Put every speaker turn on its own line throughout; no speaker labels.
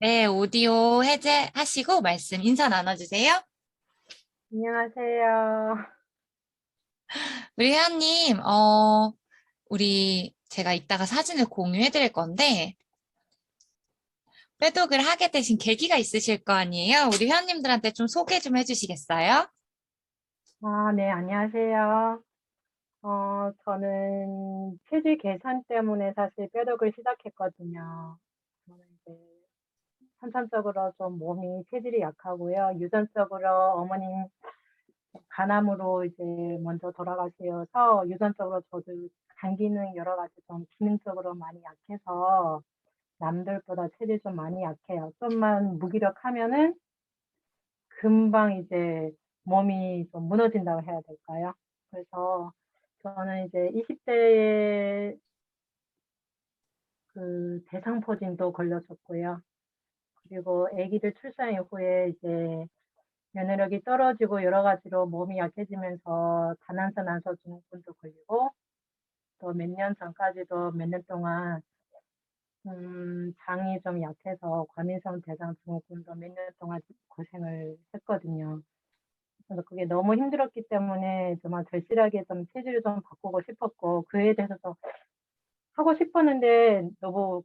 네, 오디오 해제하시고 말씀 인사 나눠주세요.
안녕하세요.
우리 회원님, 제가 이따가 사진을 공유해 드릴 건데, 빼독을 하게 되신 계기가 있으실 거 아니에요? 우리 회원님들한테 좀 소개 좀 해주시겠어요?
네, 안녕하세요. 저는 체질 개선 때문에 사실 뼈독을 시작했거든요. 저는 이제 선천적으로 좀 몸이 체질이 약하고요. 유전적으로 어머님 간암으로 이제 먼저 돌아가셔서 유전적으로 저도 간 기능 여러 가지 좀 기능적으로 많이 약해서 남들보다 체질이 좀 많이 약해요. 좀만 무기력하면은 금방 이제 몸이 좀 무너진다고 해야 될까요? 그래서 저는 이제 20대에 그 대상포진도 걸렸었고요. 그리고 아기들 출산 이후에 이제 면역력이 떨어지고 여러 가지로 몸이 약해지면서 다난선 난소 증후군도 걸리고 또 몇 년 전까지도 몇 년 동안 장이 좀 약해서 과민성 대장 증후군도 몇 년 동안 고생을 했거든요. 그래서 그게 너무 힘들었기 때문에 정말 절실하게 좀 체질을 좀 바꾸고 싶었고 그에 대해서 좀 하고 싶었는데 너무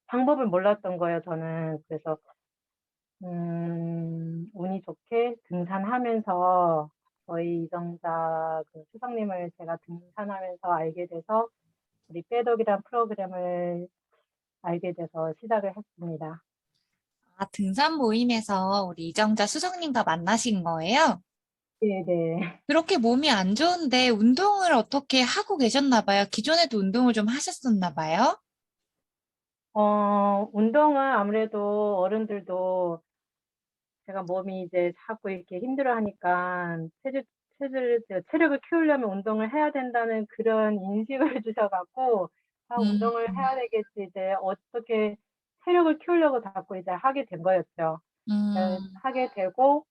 방법을 몰랐던 거예요, 저는. 그래서 운이 좋게 등산하면서 저희 이정자 그 수석님을 제가 등산하면서 알게 돼서 우리 빼독이란 프로그램을 알게 돼서 시작을 했습니다.
아, 등산 모임에서 우리 이정자 수석님과 만나신 거예요?
네네.
그렇게 몸이 안 좋은데 운동을 어떻게 하고 계셨나 봐요. 기존에도 운동을 좀 하셨었나 봐요.
운동은 아무래도 어른들도 제가 몸이 이제 자꾸 이렇게 힘들어하니까 체력을 키우려면 운동을 해야 된다는 그런 인식을 주셔갖고 아,
음,
운동을 해야 되겠지 이제 어떻게 체력을 키우려고 자꾸 이제 하게 된 거였죠.
음,
하게 되고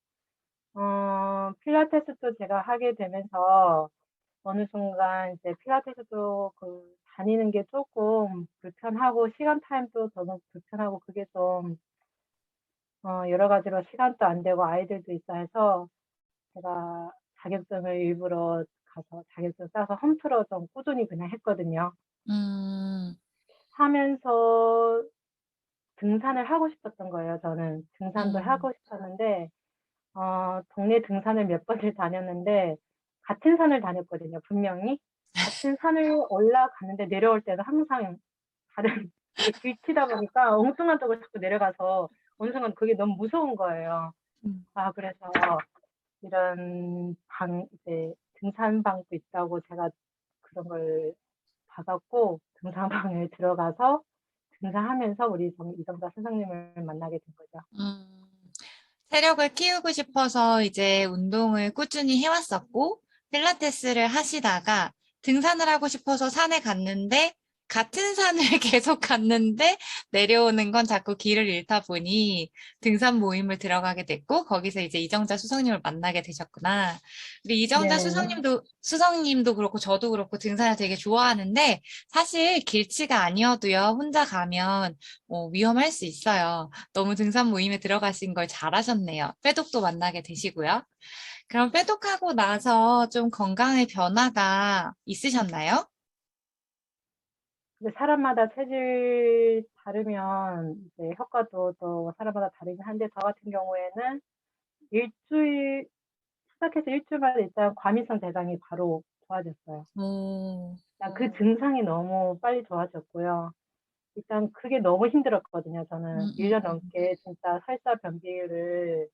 필라테스도 제가 하게 되면서 어느 순간 이제 필라테스도 그 다니는 게 조금 불편하고 시간 타임도 너무 불편하고 그게 좀 여러 가지로 시간도 안 되고 아이들도 있어 해서 제가 자격증을 일부러 가서 자격증 따서 홈트로 좀 꾸준히 그냥 했거든요.
음,
하면서 등산을 하고 싶었던 거예요, 저는. 등산도
음.
하고 싶었는데, 동네 등산을 몇 번을 다녔는데, 같은 산을 다녔거든요, 분명히. 같은 산을 올라가는데 내려올 때는 항상 다른, 이게 길치다 보니까 엉뚱한 쪽을 자꾸 내려가서 어느 순간 그게 너무 무서운 거예요.
음.
아, 그래서 이런 이제 등산방도 있다고 제가 그런 걸 받았고, 등산방에 들어가서 등산하면서 우리 이정자 선생님을 만나게 된 거죠.
음, 체력을 키우고 싶어서 이제 운동을 꾸준히 해왔었고, 필라테스를 하시다가 등산을 하고 싶어서 산에 갔는데, 같은 산을 계속 갔는데, 내려오는 건 자꾸 길을 잃다 보니 등산 모임을 들어가게 됐고, 거기서 이제 이정자 수석님을 만나게 되셨구나. 우리 이정자
네.
수석님도 그렇고, 저도 그렇고 등산을 되게 좋아하는데, 사실 길치가 아니어도요, 혼자 가면 위험할 수 있어요. 너무 등산 모임에 들어가신 걸 잘하셨네요. 빼독도 만나게 되시고요. 그럼 빼독하고 나서 좀 건강의 변화가 있으셨나요?
근데 사람마다 체질 다르면 이제 효과도 또 사람마다 다르긴 한데 저 같은 경우에는 일주일 시작해서 일주일 만에 일단 과민성 대장이 바로 좋아졌어요.
오,
일단 그 증상이 너무 빨리 좋아졌고요. 일단 그게 너무 힘들었거든요. 저는 1년 넘게 진짜 살사 변비를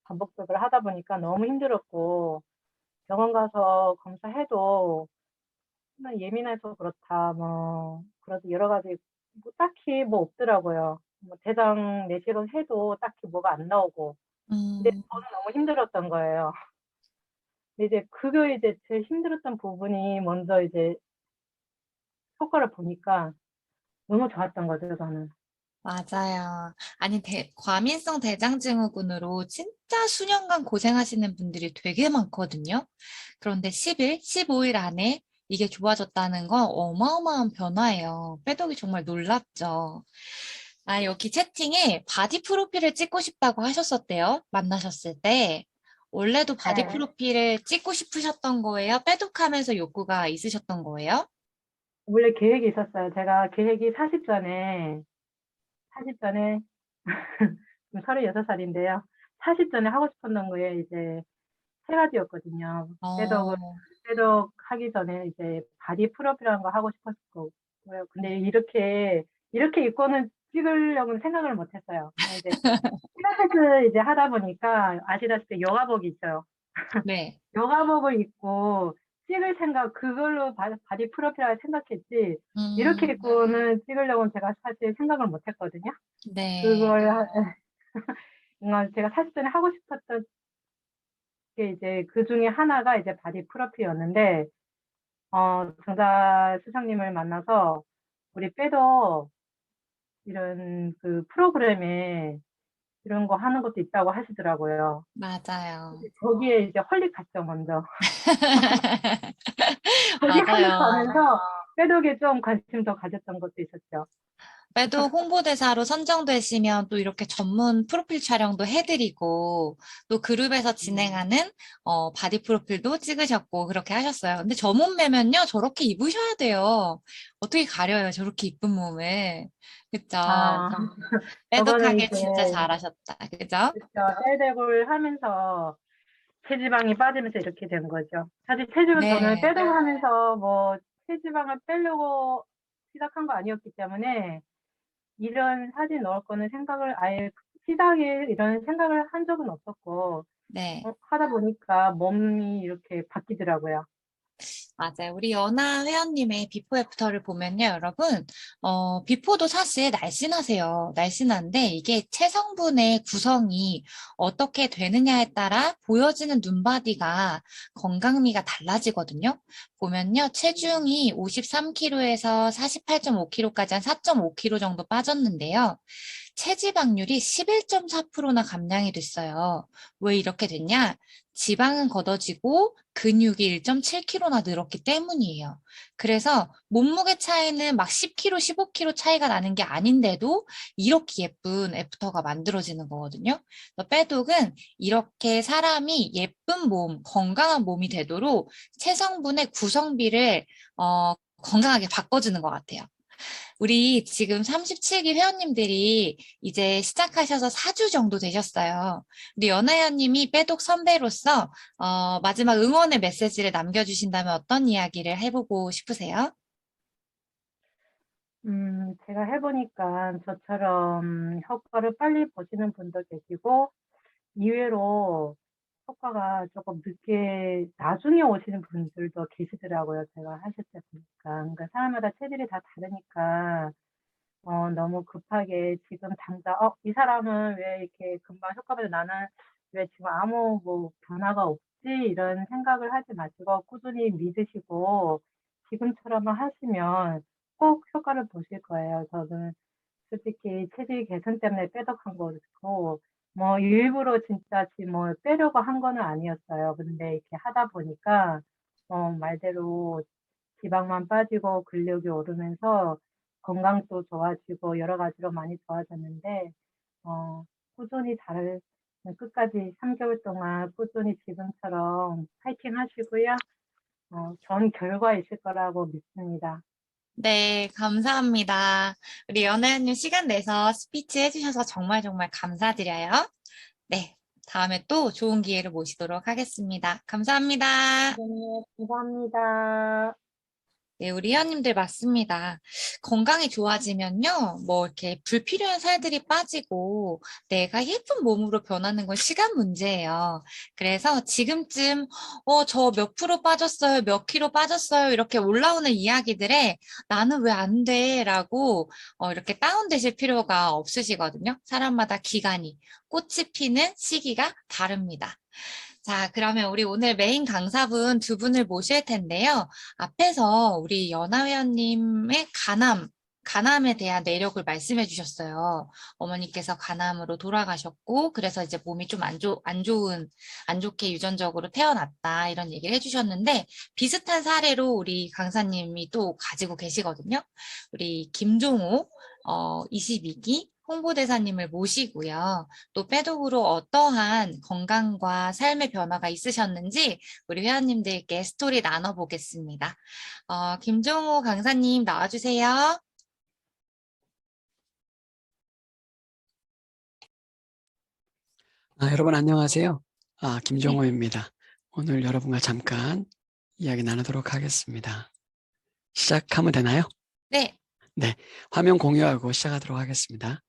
반복적으로 하다 보니까 너무 힘들었고 병원 가서 검사해도 나 예민해서 그렇다 그래서 여러 가지 뭐 딱히 뭐 없더라고요. 뭐 대장 내시경 해도 딱히 뭐가 안 나오고 근데
음,
저는 너무 힘들었던 거예요. 근데 이제 그거 이제 제일 힘들었던 부분이 먼저 이제 효과를 보니까 너무 좋았던 거죠, 저는.
맞아요. 아니, 과민성 대장증후군으로 진짜 수년간 고생하시는 분들이 되게 많거든요. 그런데 10일, 15일 안에 이게 좋아졌다는 건 어마어마한 변화예요. 빼독이 정말 놀랍죠. 아, 여기 채팅에 바디 프로필을 찍고 싶다고 하셨었대요. 만나셨을 때. 원래도 바디
네.
프로필을 찍고 싶으셨던 거예요? 빼독하면서 욕구가 있으셨던 거예요?
원래 계획이 있었어요. 제가 계획이 40전에, 지금 36살인데요. 40전에 하고 싶었던 거에 이제 세 가지였거든요.
어,
빼독 하기 전에 이제 바디 프로필이라는 거 하고 싶었고요. 근데 이렇게 입고는 찍으려고는 생각을 못 했어요. 그냥 이제 필라테스 이제 하다 보니까 아시다시피 요가복이 있어요.
네.
요가복을 입고 찍을 생각, 그걸로 바디 프로필을 생각했지, 이렇게
음,
입고는 찍으려고는 제가 사실 생각을 못 했거든요.
네.
그걸, 뭔가 제가 40전에 하고 싶었던 게 이제 그 중에 하나가 이제 바디 프로필이었는데, 정자 수상님을 만나서 우리 빼도 이런 그 프로그램에 이런 거 하는 것도 있다고 하시더라고요.
맞아요.
거기에 이제 헐릭 갔죠, 먼저. 거기
맞아요.
하면서 빼독에 좀 관심 더 가졌던 것도 있었죠.
빼독 홍보대사로 선정되시면 또 이렇게 전문 프로필 촬영도 해드리고 또 그룹에서
음.
진행하는 바디 프로필도 찍으셨고 그렇게 하셨어요. 근데 저 몸매면요 저렇게 입으셔야 돼요. 어떻게 가려요 저렇게 이쁜 몸을. 그쵸?
아, 저거는
빼독하게
이제,
진짜 잘하셨다. 그죠?
그쵸, 셀백을 하면서 체지방이 빠지면서 이렇게 된 거죠. 사실 체지방 저는
네.
빼독하면서 뭐 체지방을 빼려고 시작한 거 아니었기 때문에 이런 사진 넣을 거는 생각을 아예 시작에 이런 생각을 한 적은 없었고,
네.
하다 보니까 몸이 이렇게 바뀌더라고요.
맞아요. 우리 연하 회원님의 비포 애프터를 보면요, 여러분, 비포도 사실 날씬하세요. 날씬한데 이게 체성분의 구성이 어떻게 되느냐에 따라 보여지는 눈바디가 건강미가 달라지거든요. 보면요, 체중이 53kg에서 48.5kg까지 한 4.5kg 정도 빠졌는데요. 체지방률이 11.4%나 감량이 됐어요. 왜 이렇게 됐냐? 지방은 걷어지고 근육이 1.7kg나 늘었기 때문이에요. 그래서 몸무게 차이는 막 10kg, 15kg 차이가 나는 게 아닌데도 이렇게 예쁜 애프터가 만들어지는 거거든요. 그래서 빼독은 이렇게 사람이 예쁜 몸, 건강한 몸이 되도록 체성분의 구성비를 건강하게 바꿔주는 것 같아요. 우리 지금 37기 회원님들이 이제 시작하셔서 4주 정도 되셨어요. 우리 연하연님이 빼독 선배로서 마지막 응원의 메시지를 남겨주신다면 어떤 이야기를 해보고 싶으세요?
제가 해보니까 저처럼 효과를 빨리 보시는 분도 계시고, 이외로 효과가 조금 늦게, 나중에 오시는 분들도 계시더라고요. 제가 하실 때 보니까. 그러니까 사람마다 체질이 다 다르니까, 너무 급하게 지금 당장, 이 사람은 왜 이렇게 금방 효과가 나는 왜 지금 아무 뭐 변화가 없지? 이런 생각을 하지 마시고 꾸준히 믿으시고 지금처럼만 하시면 꼭 효과를 보실 거예요. 저는 솔직히 체질 개선 때문에 빼덕한 거고, 뭐 일부러 진짜 뭐 빼려고 한 거는 아니었어요. 근데 이렇게 하다 보니까, 말대로 지방만 빠지고 근력이 오르면서 건강도 좋아지고 여러 가지로 많이 좋아졌는데, 꾸준히 끝까지 3개월 동안 꾸준히 지금처럼 파이팅 하시고요. 좋은 결과 있을 거라고 믿습니다.
네, 감사합니다. 우리 연하연님 시간 내서 스피치 해주셔서 정말 정말 감사드려요. 네, 다음에 또 좋은 기회를 모시도록 하겠습니다. 감사합니다.
네, 감사합니다.
네, 우리 회원님들 맞습니다. 건강이 좋아지면요, 뭐 이렇게 불필요한 살들이 빠지고 내가 예쁜 몸으로 변하는 건 시간 문제예요. 그래서 지금쯤, 저 몇 프로 빠졌어요, 몇 킬로 빠졌어요, 이렇게 올라오는 이야기들에 나는 왜 안 돼? 라고 이렇게 다운되실 필요가 없으시거든요. 사람마다 기간이, 꽃이 피는 시기가 다릅니다. 자, 그러면 우리 오늘 메인 강사분 두 분을 모실 텐데요. 앞에서 우리 연하회원님의 간암에 대한 내력을 말씀해 주셨어요. 어머니께서 간암으로 돌아가셨고, 그래서 이제 몸이 좀 안 좋게 유전적으로 태어났다, 이런 얘기를 해주셨는데, 비슷한 사례로 우리 강사님이 또 가지고 계시거든요. 우리 김종호, 22기, 홍보대사님을 모시고요. 또 빼독으로 어떠한 건강과 삶의 변화가 있으셨는지 우리 회원님들께 스토리 나눠보겠습니다. 김종호 강사님 나와주세요.
여러분 안녕하세요.
네.
김종호입니다. 오늘 여러분과 잠깐 이야기 나누도록 하겠습니다. 시작하면 되나요?
네.
네, 화면 공유하고 시작하도록 하겠습니다.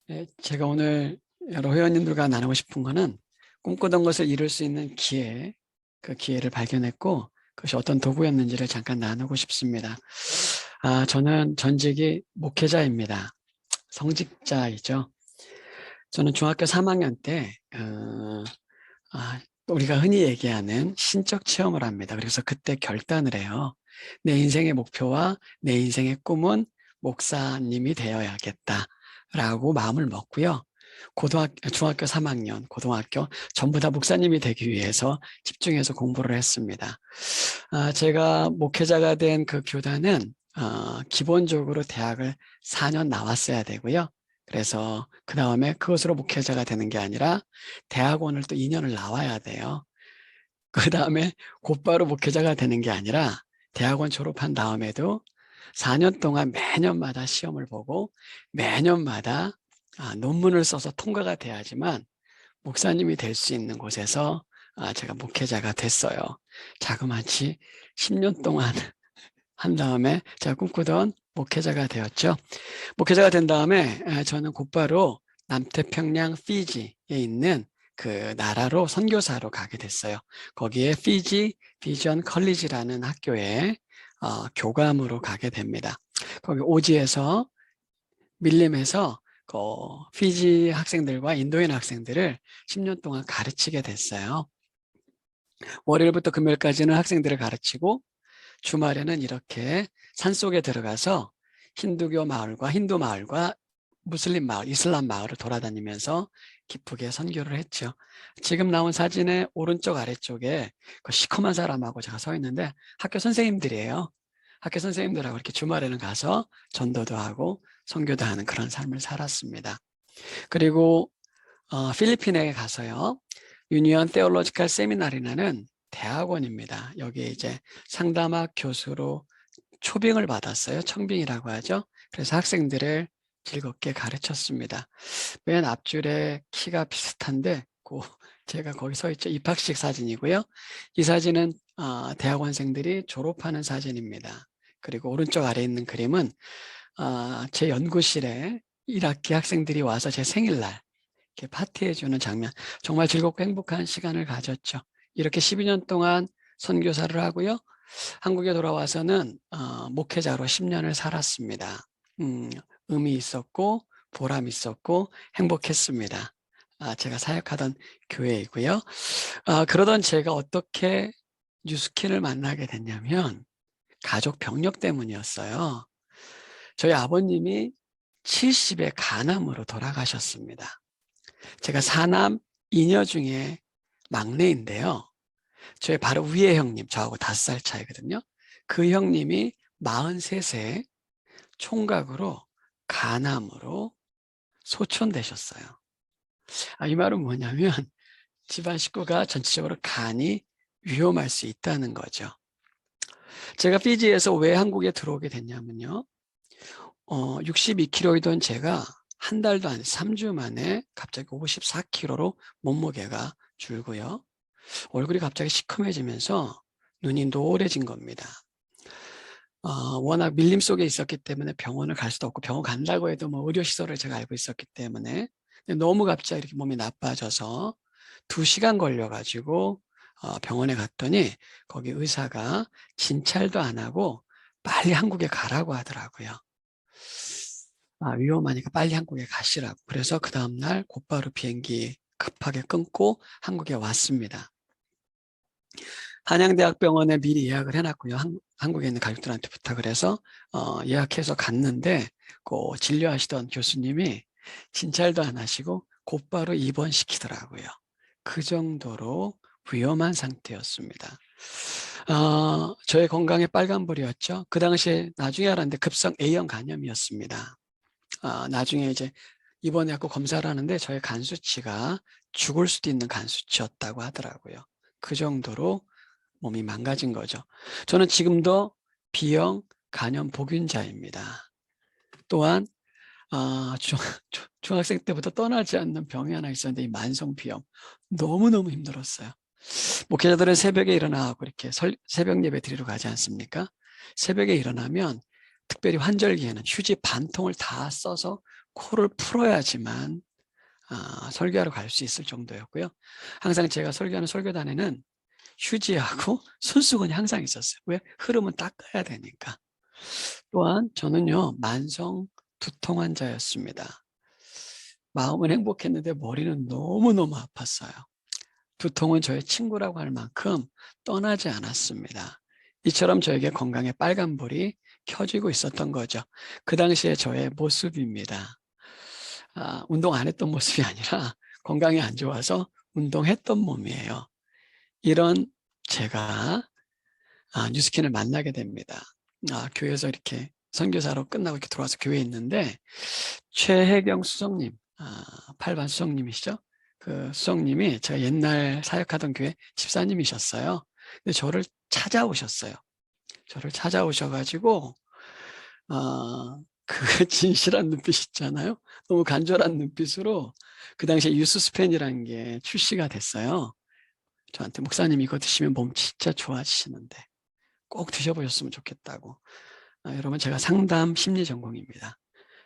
네, 제가 오늘 여러 회원님들과 나누고 싶은 거는 꿈꾸던 것을 이룰 수 있는 기회, 그 기회를 발견했고 그것이 어떤 도구였는지를 잠깐 나누고 싶습니다. 저는 전직이 목회자입니다. 성직자이죠. 저는 중학교 3학년 때 우리가 흔히 얘기하는 신적 체험을 합니다. 그래서 그때 결단을 해요. 내 인생의 목표와 내 인생의 꿈은 목사님이 되어야겠다라고 마음을 먹고요. 중학교 3학년, 고등학교 전부 다 목사님이 되기 위해서 집중해서 공부를 했습니다. 제가 목회자가 된 그 교단은 기본적으로 대학을 4년 나왔어야 되고요. 그래서 그 다음에 그것으로 목회자가 되는 게 아니라 대학원을 또 2년을 나와야 돼요. 그 다음에 곧바로 목회자가 되는 게 아니라 대학원 졸업한 다음에도 4년 동안 매년마다 시험을 보고 매년마다 논문을 써서 통과가 돼야지만 목사님이 될 수 있는 곳에서 제가 목회자가 됐어요. 자그마치 10년 동안 한 다음에 제가 꿈꾸던 목회자가 되었죠. 목회자가 된 다음에 저는 곧바로 남태평양 피지에 있는 그 나라로 선교사로 가게 됐어요. 거기에 피지 비전 컬리지라는 학교에 교감으로 가게 됩니다. 거기 오지에서 밀림에서 피지 학생들과 인도인 학생들을 10년 동안 가르치게 됐어요. 월요일부터 금요일까지는 학생들을 가르치고 주말에는 이렇게 산속에 들어가서 힌두교 마을과 힌두 마을과 무슬림 마을, 이슬람 마을을 돌아다니면서 기쁘게 선교를 했죠. 지금 나온 사진의 오른쪽 아래쪽에 그 시커먼 사람하고 제가 서 있는데 학교 선생님들이에요. 학교 선생님들하고 이렇게 주말에는 가서 전도도 하고 선교도 하는 그런 삶을 살았습니다. 그리고 필리핀에 가서요. 유니언 테올로지컬 세미나리라는 대학원입니다. 여기에 이제 상담학 교수로 초빙을 받았어요. 청빙이라고 하죠. 그래서 학생들을 즐겁게 가르쳤습니다. 맨 앞줄에 키가 비슷한데 제가 거기 서 있죠. 입학식 사진이고요. 이 사진은 대학원생들이 졸업하는 사진입니다. 그리고 오른쪽 아래에 있는 그림은 제 연구실에 1학기 학생들이 와서 제 생일날 이렇게 파티해주는 장면, 정말 즐겁고 행복한 시간을 가졌죠. 이렇게 12년 동안 선교사를 하고요. 한국에 돌아와서는 목회자로 10년을 살았습니다. 의미 있었고 보람 있었고 행복했습니다. 제가 사역하던 교회이고요. 그러던 제가 어떻게 뉴스킨을 만나게 됐냐면 가족 병력 때문이었어요. 저희 아버님이 70에 간암으로 돌아가셨습니다. 제가 4남 2녀 중에 막내인데요. 저의 바로 위에 형님, 저하고 5살 차이거든요. 그 형님이 43세 총각으로 간암으로 소천되셨어요. 이 말은 뭐냐면 집안 식구가 전체적으로 간이 위험할 수 있다는 거죠. 제가 피지에서 왜 한국에 들어오게 됐냐면요. 62kg이던 제가 한 달도 안 3주 만에 갑자기 54kg로 몸무게가 줄고요. 얼굴이 갑자기 시커매지면서 눈이 노래진 겁니다. 워낙 밀림 속에 있었기 때문에 병원을 갈 수도 없고 병원 간다고 해도 뭐 의료시설을 제가 알고 있었기 때문에 너무 갑자기 이렇게 몸이 나빠져서 2시간 걸려가지고 병원에 갔더니 거기 의사가 진찰도 안 하고 빨리 한국에 가라고 하더라고요. 위험하니까 빨리 한국에 가시라고. 그래서 그 다음날 곧바로 비행기 급하게 끊고 한국에 왔습니다. 한양대학병원에 미리 예약을 해놨고요. 한국에 있는 가족들한테 부탁을 해서 예약해서 갔는데 그 진료하시던 교수님이 진찰도 안 하시고 곧바로 입원시키더라고요. 그 정도로 위험한 상태였습니다. 저의 건강에 빨간불이었죠. 그 당시에 나중에 알았는데 급성 A형 간염이었습니다. 나중에 이제 입원해갖고 검사를 하는데 저의 간 수치가 죽을 수도 있는 간 수치였다고 하더라고요. 그 정도로 몸이 망가진 거죠. 저는 지금도 B형 간염 복균자입니다. 또한 중학생 때부터 떠나지 않는 병이 하나 있었는데 이 만성 비염 너무너무 힘들었어요. 목회자들은 새벽에 일어나고 이렇게 새벽 예배 드리러 가지 않습니까? 새벽에 일어나면 특별히 환절기에는 휴지 반 통을 다 써서 코를 풀어야지만 설교하러 갈 수 있을 정도였고요. 항상 제가 설교하는 설교단에는 휴지하고 손수건이 항상 있었어요. 왜? 흐름은 닦아야 되니까. 또한 저는요, 만성 두통 환자였습니다. 마음은 행복했는데 머리는 너무너무 아팠어요. 두통은 저의 친구라고 할 만큼 떠나지 않았습니다. 이처럼 저에게 건강에 빨간불이 켜지고 있었던 거죠. 그 당시에 저의 모습입니다. 운동 안 했던 모습이 아니라 건강이 안 좋아서 운동했던 몸이에요. 이런 제가 뉴스킨을 만나게 됩니다. 교회에서 이렇게 선교사로 끝나고 이렇게 들어와서 교회에 있는데 최혜경 수석님, 8반 수석님이시죠? 그 수석님이 제가 옛날 사역하던 교회 집사님이셨어요. 근데 저를 찾아오셨어요. 저를 찾아오셔가지고 그 진실한 눈빛 있잖아요. 너무 간절한 눈빛으로 그 당시에 유스스펜이라는 게 출시가 됐어요. 저한테 목사님 이거 드시면 몸 진짜 좋아지시는데 꼭 드셔보셨으면 좋겠다고. 여러분 제가 상담 심리 전공입니다.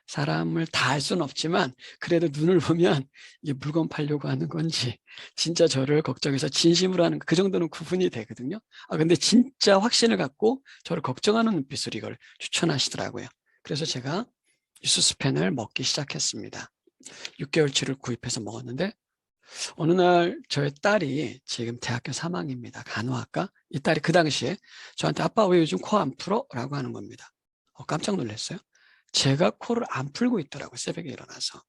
사람을 다 알 수는 없지만 그래도 눈을 보면 이게 물건 팔려고 하는 건지 진짜 저를 걱정해서 진심으로 하는 그 정도는 구분이 되거든요. 근데 진짜 확신을 갖고 저를 걱정하는 눈빛으로 이걸 추천하시더라고요. 그래서 제가 유스스펜을 먹기 시작했습니다. 6개월치를 구입해서 먹었는데 어느 날 저의 딸이 지금 대학교 3학년입니다. 간호학과. 이 딸이 그 당시에 저한테 아빠 왜 요즘 코 안 풀어? 라고 하는 겁니다. 깜짝 놀랐어요. 제가 코를 안 풀고 있더라고요. 새벽에 일어나서.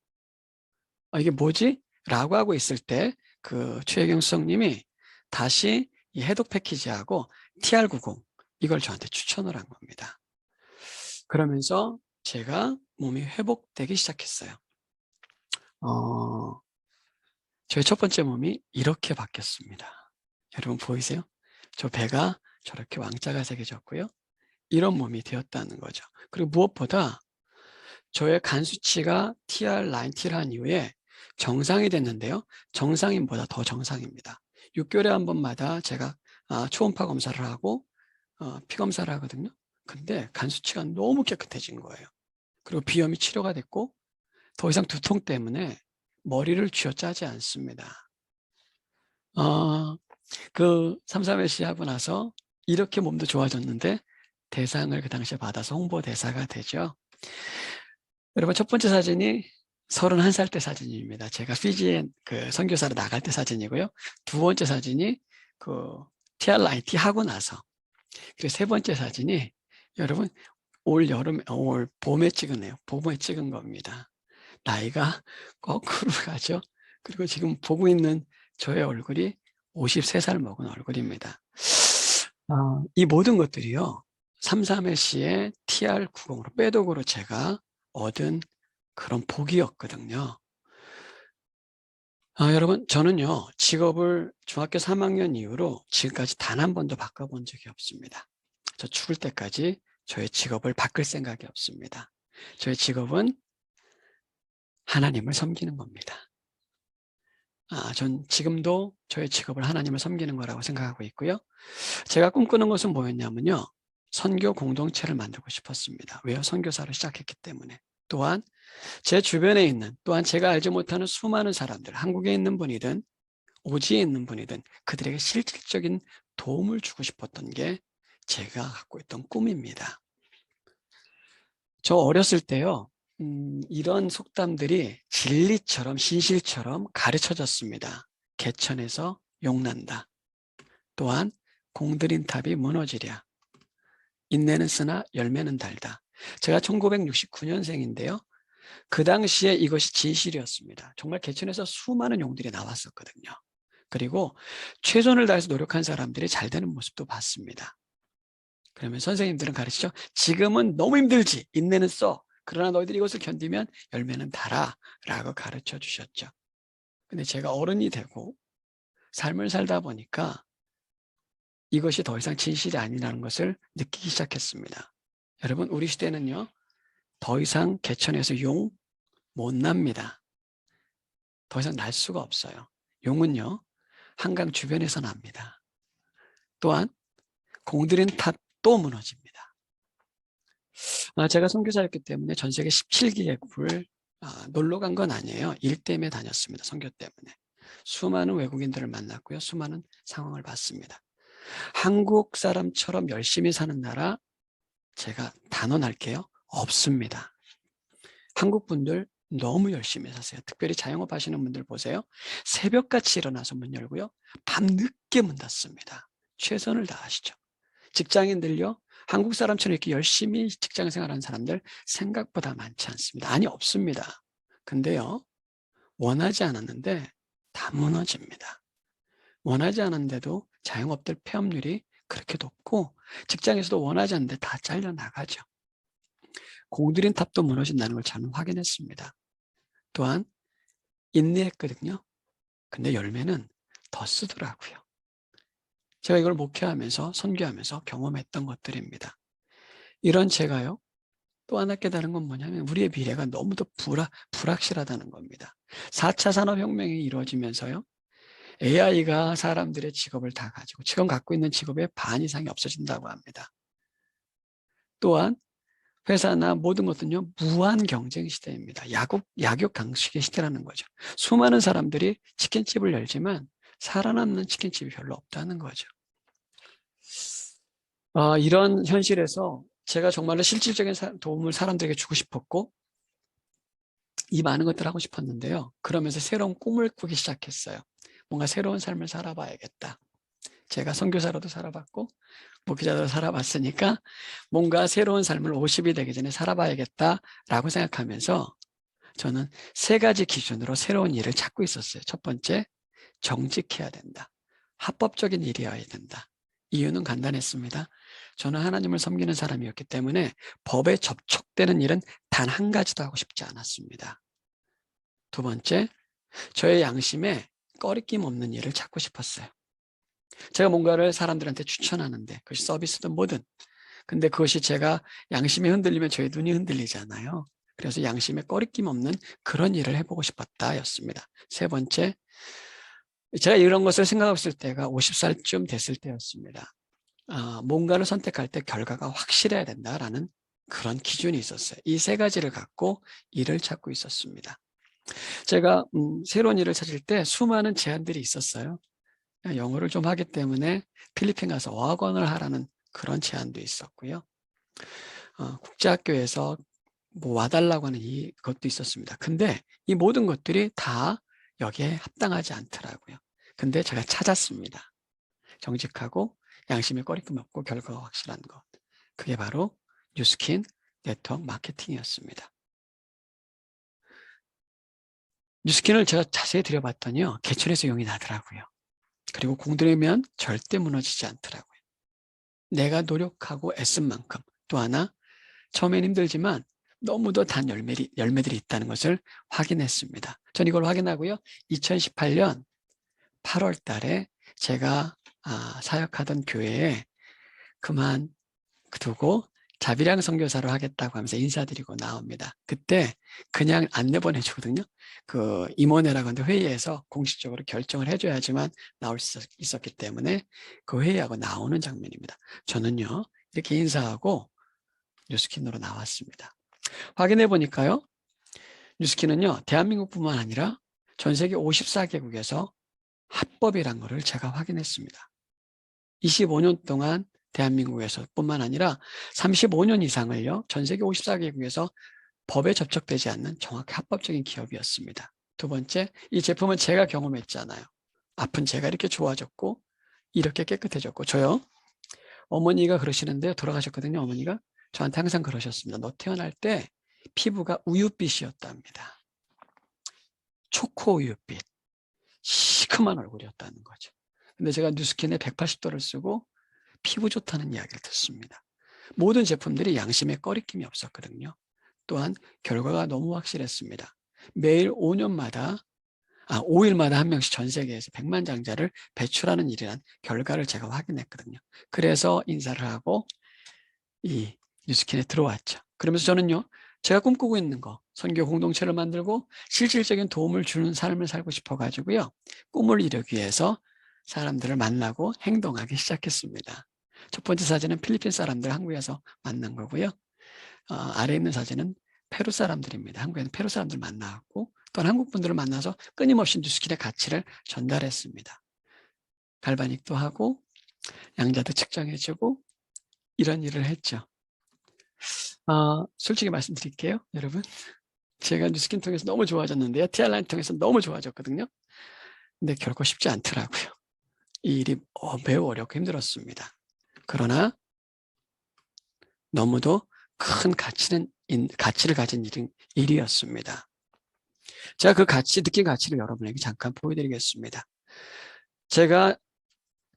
이게 뭐지? 라고 하고 있을 때 그 최혜경 수석님이 다시 이 해독 패키지하고 TR90 이걸 저한테 추천을 한 겁니다. 그러면서 제가 몸이 회복되기 시작했어요. 저의 첫 번째 몸이 이렇게 바뀌었습니다. 여러분 보이세요? 저 배가 저렇게 왕자가 새겨졌고요. 이런 몸이 되었다는 거죠. 그리고 무엇보다 저의 간 수치가 TR90를 한 이후에 정상이 됐는데요. 정상인보다 더 정상입니다. 6개월에 한 번마다 제가 초음파 검사를 하고 피 검사를 하거든요. 근데 간 수치가 너무 깨끗해진 거예요. 그리고 비염이 치료가 됐고 더 이상 두통 때문에 머리를 쥐어짜지 않습니다. 그 3.3LC 하고 나서 이렇게 몸도 좋아졌는데 대상을 그 당시에 받아서 홍보대사가 되죠. 여러분 첫 번째 사진이 31살 때 사진입니다. 제가 피지에 그 선교사로 나갈 때 사진이고요. 두 번째 사진이 그 TR90 하고 나서. 그리고 세 번째 사진이 여러분 올 봄에 찍었네요. 봄에 찍은 겁니다. 나이가 거꾸로 가죠. 그리고 지금 보고 있는 저의 얼굴이 53살 먹은 얼굴입니다. 이 모든 것들이요. 3.3LC의 TR90으로 빼독으로 제가 얻은 그런 복이었거든요. 여러분 저는요. 직업을 중학교 3학년 이후로 지금까지 단 한 번도 바꿔본 적이 없습니다. 저 죽을 때까지 저의 직업을 바꿀 생각이 없습니다. 저의 직업은 하나님을 섬기는 겁니다. 전 지금도 저의 직업을 하나님을 섬기는 거라고 생각하고 있고요. 제가 꿈꾸는 것은 뭐였냐면요. 선교 공동체를 만들고 싶었습니다. 왜요? 선교사로 시작했기 때문에. 또한 제 주변에 있는 또한 제가 알지 못하는 수많은 사람들, 한국에 있는 분이든 오지에 있는 분이든 그들에게 실질적인 도움을 주고 싶었던 게 제가 갖고 있던 꿈입니다. 저 어렸을 때요. 이런 속담들이 진리처럼 신실처럼 가르쳐졌습니다. 개천에서 용난다. 또한 공들인 탑이 무너지랴. 인내는 쓰나 열매는 달다. 제가 1969년생인데요. 그 당시에 이것이 진실이었습니다. 정말 개천에서 수많은 용들이 나왔었거든요. 그리고 최선을 다해서 노력한 사람들이 잘 되는 모습도 봤습니다. 그러면 선생님들은 가르치죠. 지금은 너무 힘들지. 인내는 써. 그러나 너희들이 이것을 견디면 열매는 달아. 라고 가르쳐 주셨죠. 근데 제가 어른이 되고 삶을 살다 보니까 이것이 더 이상 진실이 아니라는 것을 느끼기 시작했습니다. 여러분, 우리 시대는요, 더 이상 개천에서 용 못 납니다. 더 이상 날 수가 없어요. 용은요, 한강 주변에서 납니다. 또한 공들인 탑도 무너집니다. 제가 선교사였기 때문에 전 세계 17개국을 놀러 간 건 아니에요. 일 때문에 다녔습니다. 선교 때문에. 수많은 외국인들을 만났고요. 수많은 상황을 봤습니다. 한국 사람처럼 열심히 사는 나라 제가 단언할게요. 없습니다. 한국 분들 너무 열심히 사세요. 특별히 자영업 하시는 분들 보세요. 새벽같이 일어나서 문 열고요. 밤늦게 문 닫습니다. 최선을 다하시죠. 직장인들요. 한국 사람처럼 이렇게 열심히 직장 생활하는 사람들 생각보다 많지 않습니다. 아니, 없습니다. 근데요. 원하지 않았는데 다 무너집니다. 원하지 않았는데도 자영업들 폐업률이 그렇게 높고 직장에서도 원하지 않는데 다 잘려나가죠. 공들인 탑도 무너진다는 걸 저는 확인했습니다. 또한 인내했거든요. 근데 열매는 더 쓰더라고요. 제가 이걸 목회하면서 선교하면서 경험했던 것들입니다. 이런 제가요. 또 하나 깨달은 건 뭐냐면 우리의 미래가 너무도 불확실하다는 겁니다. 4차 산업혁명이 이루어지면서요. AI가 사람들의 직업을 다 가지고 지금 갖고 있는 직업의 반 이상이 없어진다고 합니다. 또한 회사나 모든 것은요. 무한 경쟁 시대입니다. 약육 강식의 시대라는 거죠. 수많은 사람들이 치킨집을 열지만 살아남는 치킨집이 별로 없다는 거죠. 이런 현실에서 제가 정말로 실질적인 도움을 사람들에게 주고 싶었고 이 많은 것들을 하고 싶었는데요. 그러면서 새로운 꿈을 꾸기 시작했어요. 뭔가 새로운 삶을 살아봐야겠다. 제가 선교사로도 살아봤고 목회자로 살아봤으니까 뭔가 새로운 삶을 50이 되기 전에 살아봐야겠다라고 생각하면서 저는 3가지 기준으로 새로운 일을 찾고 있었어요. 첫 번째, 정직해야 된다. 합법적인 일이어야 된다. 이유는 간단했습니다. 저는 하나님을 섬기는 사람이었기 때문에 법에 접촉되는 일은 단 한 가지도 하고 싶지 않았습니다. 두 번째, 저의 양심에 꺼리낌 없는 일을 찾고 싶었어요. 제가 뭔가를 사람들한테 추천하는데 그것이 서비스든 뭐든 근데 그것이 제가 양심이 흔들리면 저의 눈이 흔들리잖아요. 그래서 양심에 꺼리낌 없는 그런 일을 해보고 싶었다였습니다. 세 번째, 제가 이런 것을 생각했을 때가 50살쯤 됐을 때였습니다. 뭔가를 선택할 때 결과가 확실해야 된다라는 그런 기준이 있었어요. 이 3가지를 갖고 일을 찾고 있었습니다. 제가 새로운 일을 찾을 때 수많은 제안들이 있었어요. 영어를 좀 하기 때문에 필리핀 가서 어학원을 하라는 그런 제안도 있었고요. 국제학교에서 뭐 와달라고 하는 이것도 있었습니다. 근데 이 모든 것들이 다 여기에 합당하지 않더라고요. 근데 제가 찾았습니다. 정직하고 양심에 꺼리낌 없고 결과가 확실한 것. 그게 바로 뉴스킨 네트워크 마케팅이었습니다. 뉴스킨을 제가 자세히 들여봤더니요. 개천에서 용이 나더라고요. 그리고 공들이면 절대 무너지지 않더라고요. 내가 노력하고 애쓴 만큼 또 하나 처음엔 힘들지만 너무도 단 열매들이 있다는 것을 확인했습니다. 전 이걸 확인하고요. 2018년 8월 달에 제가 사역하던 교회에 그만두고 자비랑 선교사로 하겠다고 하면서 인사드리고 나옵니다. 그때 그냥 안내 보내주거든요. 그 임원회라고 하는데 회의에서 공식적으로 결정을 해줘야지만 나올 수 있었기 때문에 그 회의하고 나오는 장면입니다. 저는요 이렇게 인사하고 뉴스킨으로 나왔습니다. 확인해 보니까요. 뉴스킨은요. 대한민국뿐만 아니라 전 세계 54개국에서 합법이란 것을 제가 확인했습니다. 25년 동안 대한민국에서 뿐만 아니라 35년 이상을요. 전 세계 54개국에서 법에 접촉되지 않는 정확히 합법적인 기업이었습니다. 두 번째, 이 제품은 제가 경험했잖아요. 아픈 제가 이렇게 좋아졌고 이렇게 깨끗해졌고 저요. 어머니가 그러시는데요. 돌아가셨거든요. 어머니가. 저한테 항상 그러셨습니다. 너 태어날 때 피부가 우유빛이었답니다. 초코 우유빛. 시커먼 얼굴이었다는 거죠. 근데 제가 뉴스킨에 180도를 쓰고 피부 좋다는 이야기를 듣습니다. 모든 제품들이 양심에 꺼리낌이 없었거든요. 또한 결과가 너무 확실했습니다. 매일 5일마다 한 명씩 전 세계에서 100만 장자를 배출하는 일이란 결과를 제가 확인했거든요. 그래서 인사를 하고 이 뉴스킨에 들어왔죠. 그러면서 저는요, 제가 꿈꾸고 있는 거, 선교 공동체를 만들고 실질적인 도움을 주는 삶을 살고 싶어가지고요, 꿈을 이루기 위해서 사람들을 만나고 행동하기 시작했습니다. 첫 번째 사진은 필리핀 사람들 한국에서 만난 거고요. 아래 있는 사진은 페루 사람들입니다. 한국에는 페루 사람들 만나고 또한 한국 분들을 만나서 끊임없이 뉴스킨의 가치를 전달했습니다. 갈바닉도 하고 양자도 측정해주고 이런 일을 했죠. 솔직히 말씀드릴게요, 여러분. 제가 뉴스킨 통해서 너무 좋아졌는데요. TR라인 통해서 너무 좋아졌거든요. 근데 결코 쉽지 않더라고요. 이 일이 매우 어렵고 힘들었습니다. 그러나 너무도 큰 가치를 가진 일이었습니다. 제가 그 느낀 가치를 여러분에게 잠깐 보여드리겠습니다. 제가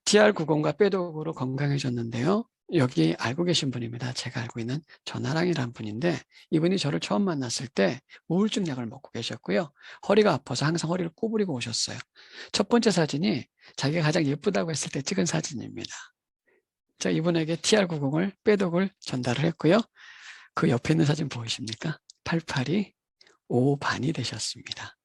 TR90과 빼독으로 건강해졌는데요. 여기 알고 계신 분입니다. 제가 알고 있는 전하랑이라는 분인데 이분이 저를 처음 만났을 때 우울증 약을 먹고 계셨고요. 허리가 아파서 항상 허리를 구부리고 오셨어요. 첫 번째 사진이 자기가 가장 예쁘다고 했을 때 찍은 사진입니다. 제가 이분에게 TR90을 빼독을 전달을 했고요. 그 옆에 있는 사진 보이십니까? 88이 5반이 되셨습니다.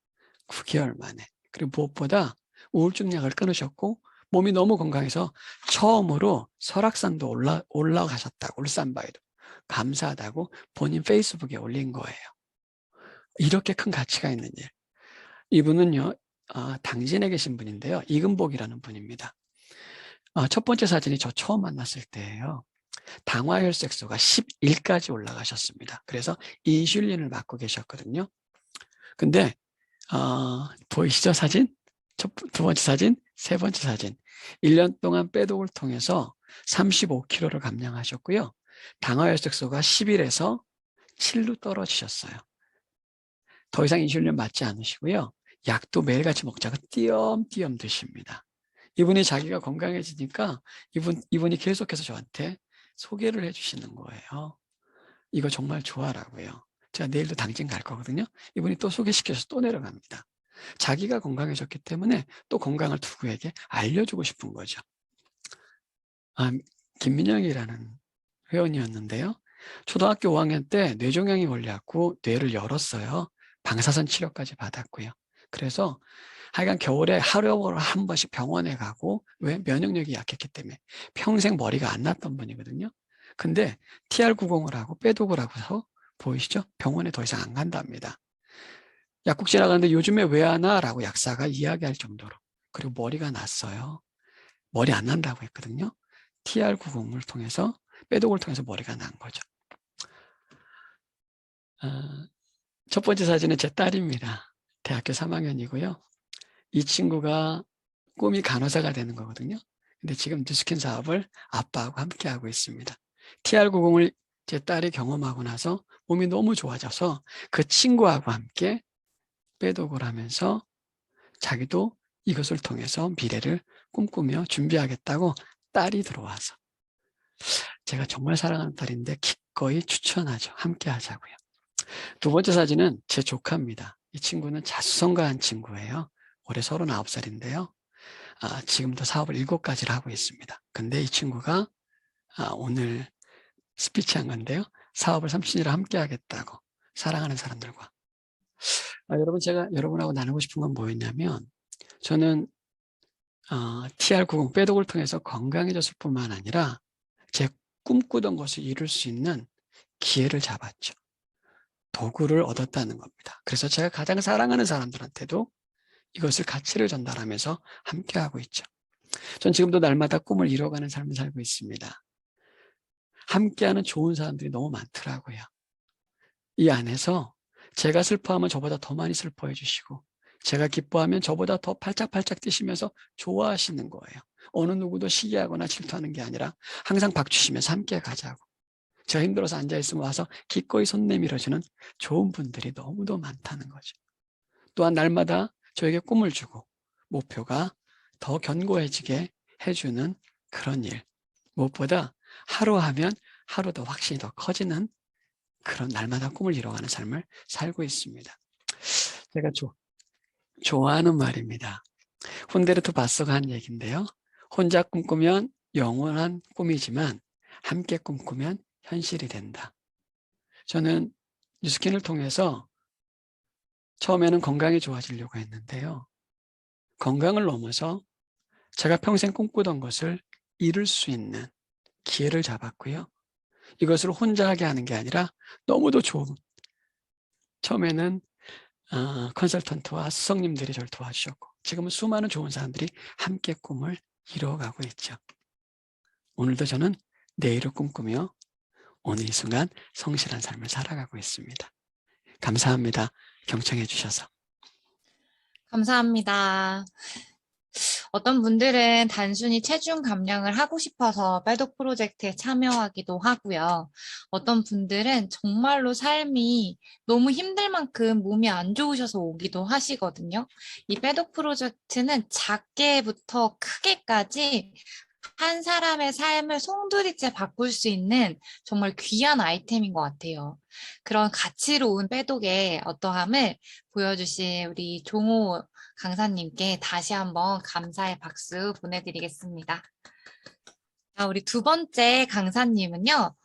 9개월 만에. 그리고 무엇보다 우울증 약을 끊으셨고 몸이 너무 건강해서 처음으로 설악산도 올라가셨다고, 울산바위도 감사하다고 본인 페이스북에 올린 거예요. 이렇게 큰 가치가 있는 일. 이분은요, 당진에 계신 분인데요. 이금복이라는 분입니다. 첫 번째 사진이 저 처음 만났을 때예요. 당화혈색소가 11까지 올라가셨습니다. 그래서 인슐린을 맞고 계셨거든요. 근데 보이시죠, 사진? 두 번째 사진, 세 번째 사진. 1년 동안 빼독을 통해서 35kg를 감량하셨고요. 당화혈색소가 11에서 7로 떨어지셨어요. 더 이상 인슐린 맞지 않으시고요. 약도 매일같이 먹자고 띄엄띄엄 드십니다. 이분이 자기가 건강해지니까 이분이 계속해서 저한테 소개를 해주시는 거예요. 이거 정말 좋아라고요. 제가 내일도 당진 갈 거거든요. 이분이 또 소개시켜서 또 내려갑니다. 자기가 건강해졌기 때문에 또 건강을 누구에게 알려주고 싶은 거죠. 김민영이라는 회원이었는데요. 초등학교 5학년 때 뇌종양이 걸려갖고 뇌를 열었어요. 방사선 치료까지 받았고요. 그래서 하여간 겨울에 하루에 한 번씩 병원에 가고, 왜? 면역력이 약했기 때문에 평생 머리가 안 났던 분이거든요. 근데 TR90을 하고 빼독을 하고서 보이시죠? 병원에 더 이상 안 간답니다. 약국 지나가는데 요즘에 왜 하나? 라고 약사가 이야기할 정도로. 그리고 머리가 났어요. 머리 안 난다고 했거든요. TR90을 통해서, 빼독을 통해서 머리가 난 거죠. 첫 번째 사진은 제 딸입니다. 대학교 3학년이고요. 이 친구가 꿈이 간호사가 되는 거거든요. 근데 지금 뉴스킨 사업을 아빠하고 함께 하고 있습니다. TR90을 제 딸이 경험하고 나서 몸이 너무 좋아져서 그 친구하고 함께 빼독을 하면서 자기도 이것을 통해서 미래를 꿈꾸며 준비하겠다고 딸이 들어와서, 제가 정말 사랑하는 딸인데 기꺼이 추천하죠. 함께 하자고요. 두 번째 사진은 제 조카입니다. 이 친구는 자수성가한 친구예요. 올해 39살인데요. 지금도 사업을 7가지를 하고 있습니다. 근데 이 친구가 오늘 스피치한 건데요. 사업을 30년을 함께 하겠다고, 사랑하는 사람들과. 여러분, 제가 여러분하고 나누고 싶은 건 뭐였냐면, 저는 TR90 빼독을 통해서 건강해졌을 뿐만 아니라 제 꿈꾸던 것을 이룰 수 있는 기회를 잡았죠. 도구를 얻었다는 겁니다. 그래서 제가 가장 사랑하는 사람들한테도 이것을 가치를 전달하면서 함께하고 있죠. 전 지금도 날마다 꿈을 이뤄가는 삶을 살고 있습니다. 함께하는 좋은 사람들이 너무 많더라고요. 이 안에서 제가 슬퍼하면 저보다 더 많이 슬퍼해 주시고, 제가 기뻐하면 저보다 더 팔짝팔짝 뛰시면서 좋아하시는 거예요. 어느 누구도 시기하거나 질투하는 게 아니라 항상 박주시면서 함께 가자고. 제가 힘들어서 앉아있으면 와서 기꺼이 손 내밀어주는 좋은 분들이 너무도 많다는 거죠. 또한 날마다 저에게 꿈을 주고 목표가 더 견고해지게 해주는 그런 일. 무엇보다 하루 하면 하루 더 확신이 더 커지는 그런 날마다 꿈을 이뤄가는 삶을 살고 있습니다. 제가 좋아하는 말입니다. 훈데르트 바서가 한 얘기인데요. 혼자 꿈꾸면 영원한 꿈이지만 함께 꿈꾸면 현실이 된다. 저는 뉴스킨을 통해서 처음에는 건강이 좋아지려고 했는데요. 건강을 넘어서 제가 평생 꿈꾸던 것을 이룰 수 있는 기회를 잡았고요. 이것을 혼자 하게 하는 게 아니라 너무도 좋은, 처음에는 컨설턴트와 스승님들이 저를 도와주셨고 지금은 수많은 좋은 사람들이 함께 꿈을 이루어가고 있죠. 오늘도 저는 내일을 꿈꾸며 오늘 이 순간 성실한 삶을 살아가고 있습니다. 감사합니다. 경청해 주셔서.
감사합니다. 어떤 분들은 단순히 체중 감량을 하고 싶어서 빼독 프로젝트에 참여하기도 하고요. 어떤 분들은 정말로 삶이 너무 힘들 만큼 몸이 안 좋으셔서 오기도 하시거든요. 이 빼독 프로젝트는 작게부터 크게까지 한 사람의 삶을 송두리째 바꿀 수 있는 정말 귀한 아이템인 것 같아요. 그런 가치로운 빼독의 어떠함을 보여주신 우리 종호 강사님께 다시 한번 감사의 박수 보내드리겠습니다. 우리 두 번째 강사님은요,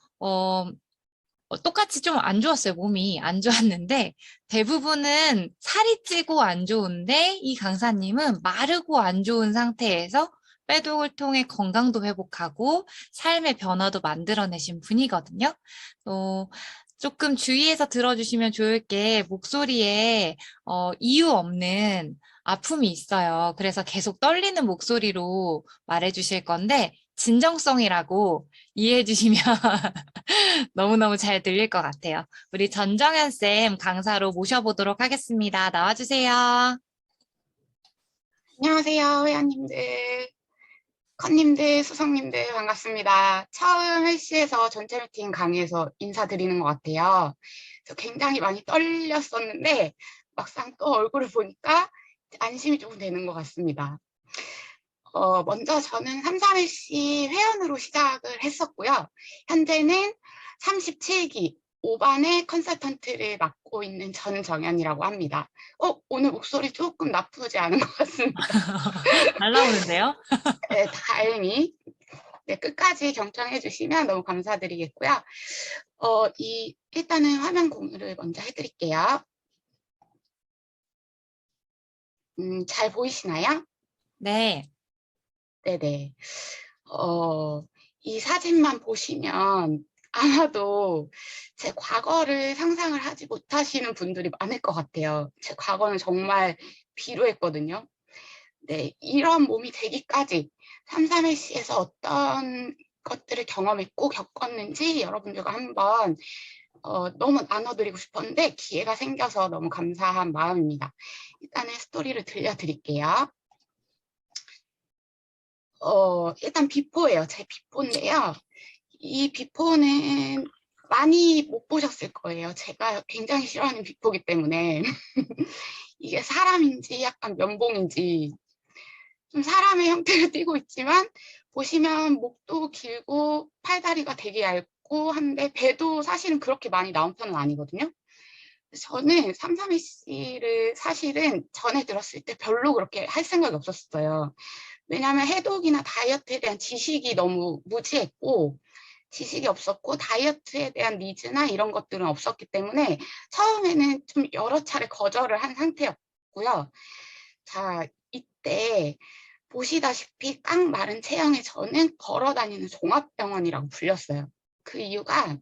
똑같이 좀 안 좋았어요. 몸이 안 좋았는데 대부분은 살이 찌고 안 좋은데 이 강사님은 마르고 안 좋은 상태에서 빼독을 통해 건강도 회복하고 삶의 변화도 만들어내신 분이거든요. 조금 주의해서 들어주시면 좋을 게 목소리에 이유 없는 아픔이 있어요. 그래서 계속 떨리는 목소리로 말해주실 건데 진정성이라고 이해해 주시면 너무너무 잘 들릴 것 같아요. 우리 전정현 쌤 강사로 모셔보도록 하겠습니다. 나와주세요.
안녕하세요, 회원님들, 컨님들, 수성님들 반갑습니다. 처음 헬스에서 전체 미팅 강의에서 인사드리는 것 같아요. 그래서 굉장히 많이 떨렸었는데 막상 또 얼굴을 보니까 안심이 조금 되는 것 같습니다. 먼저 저는 33LC 회원으로 시작을 했었고요. 현재는 37기 5반의 컨설턴트를 맡고 있는 전정현이라고 합니다. 오늘 목소리 조금 나쁘지 않은 것 같습니다.
잘 나오는데요?
네, 다행히. 네, 끝까지 경청해 주시면 너무 감사드리겠고요. 일단은 화면 공유를 먼저 해드릴게요. 잘 보이시나요?
네.
네네. 이 사진만 보시면 아마도 제 과거를 상상을 하지 못하시는 분들이 많을 것 같아요. 제 과거는 정말 비루했거든요. 네, 이런 몸이 되기까지 33LC에서 어떤 것들을 경험했고 겪었는지 여러분들과 한번 너무 나눠드리고 싶었는데 기회가 생겨서 너무 감사한 마음입니다. 일단은 스토리를 들려드릴게요. 일단 비포예요. 제 비포인데요. 이 비포는 많이 못 보셨을 거예요. 제가 굉장히 싫어하는 비포기 때문에 이게 사람인지 약간 면봉인지 좀 사람의 형태를 띠고 있지만 보시면 목도 길고 팔다리가 되게 얇고 한데 배도 사실은 그렇게 많이 나온 편은 아니거든요. 저는 33LC를 사실은 전에 들었을 때 별로 그렇게 할 생각이 없었어요. 왜냐하면 해독이나 다이어트에 대한 지식이 너무 무지했고 지식이 없었고 다이어트에 대한 니즈나 이런 것들은 없었기 때문에 처음에는 좀 여러 차례 거절을 한 상태였고요. 자, 이때 보시다시피 깡 마른 체형의 저는 걸어다니는 종합병원이라고 불렸어요. 그 이유가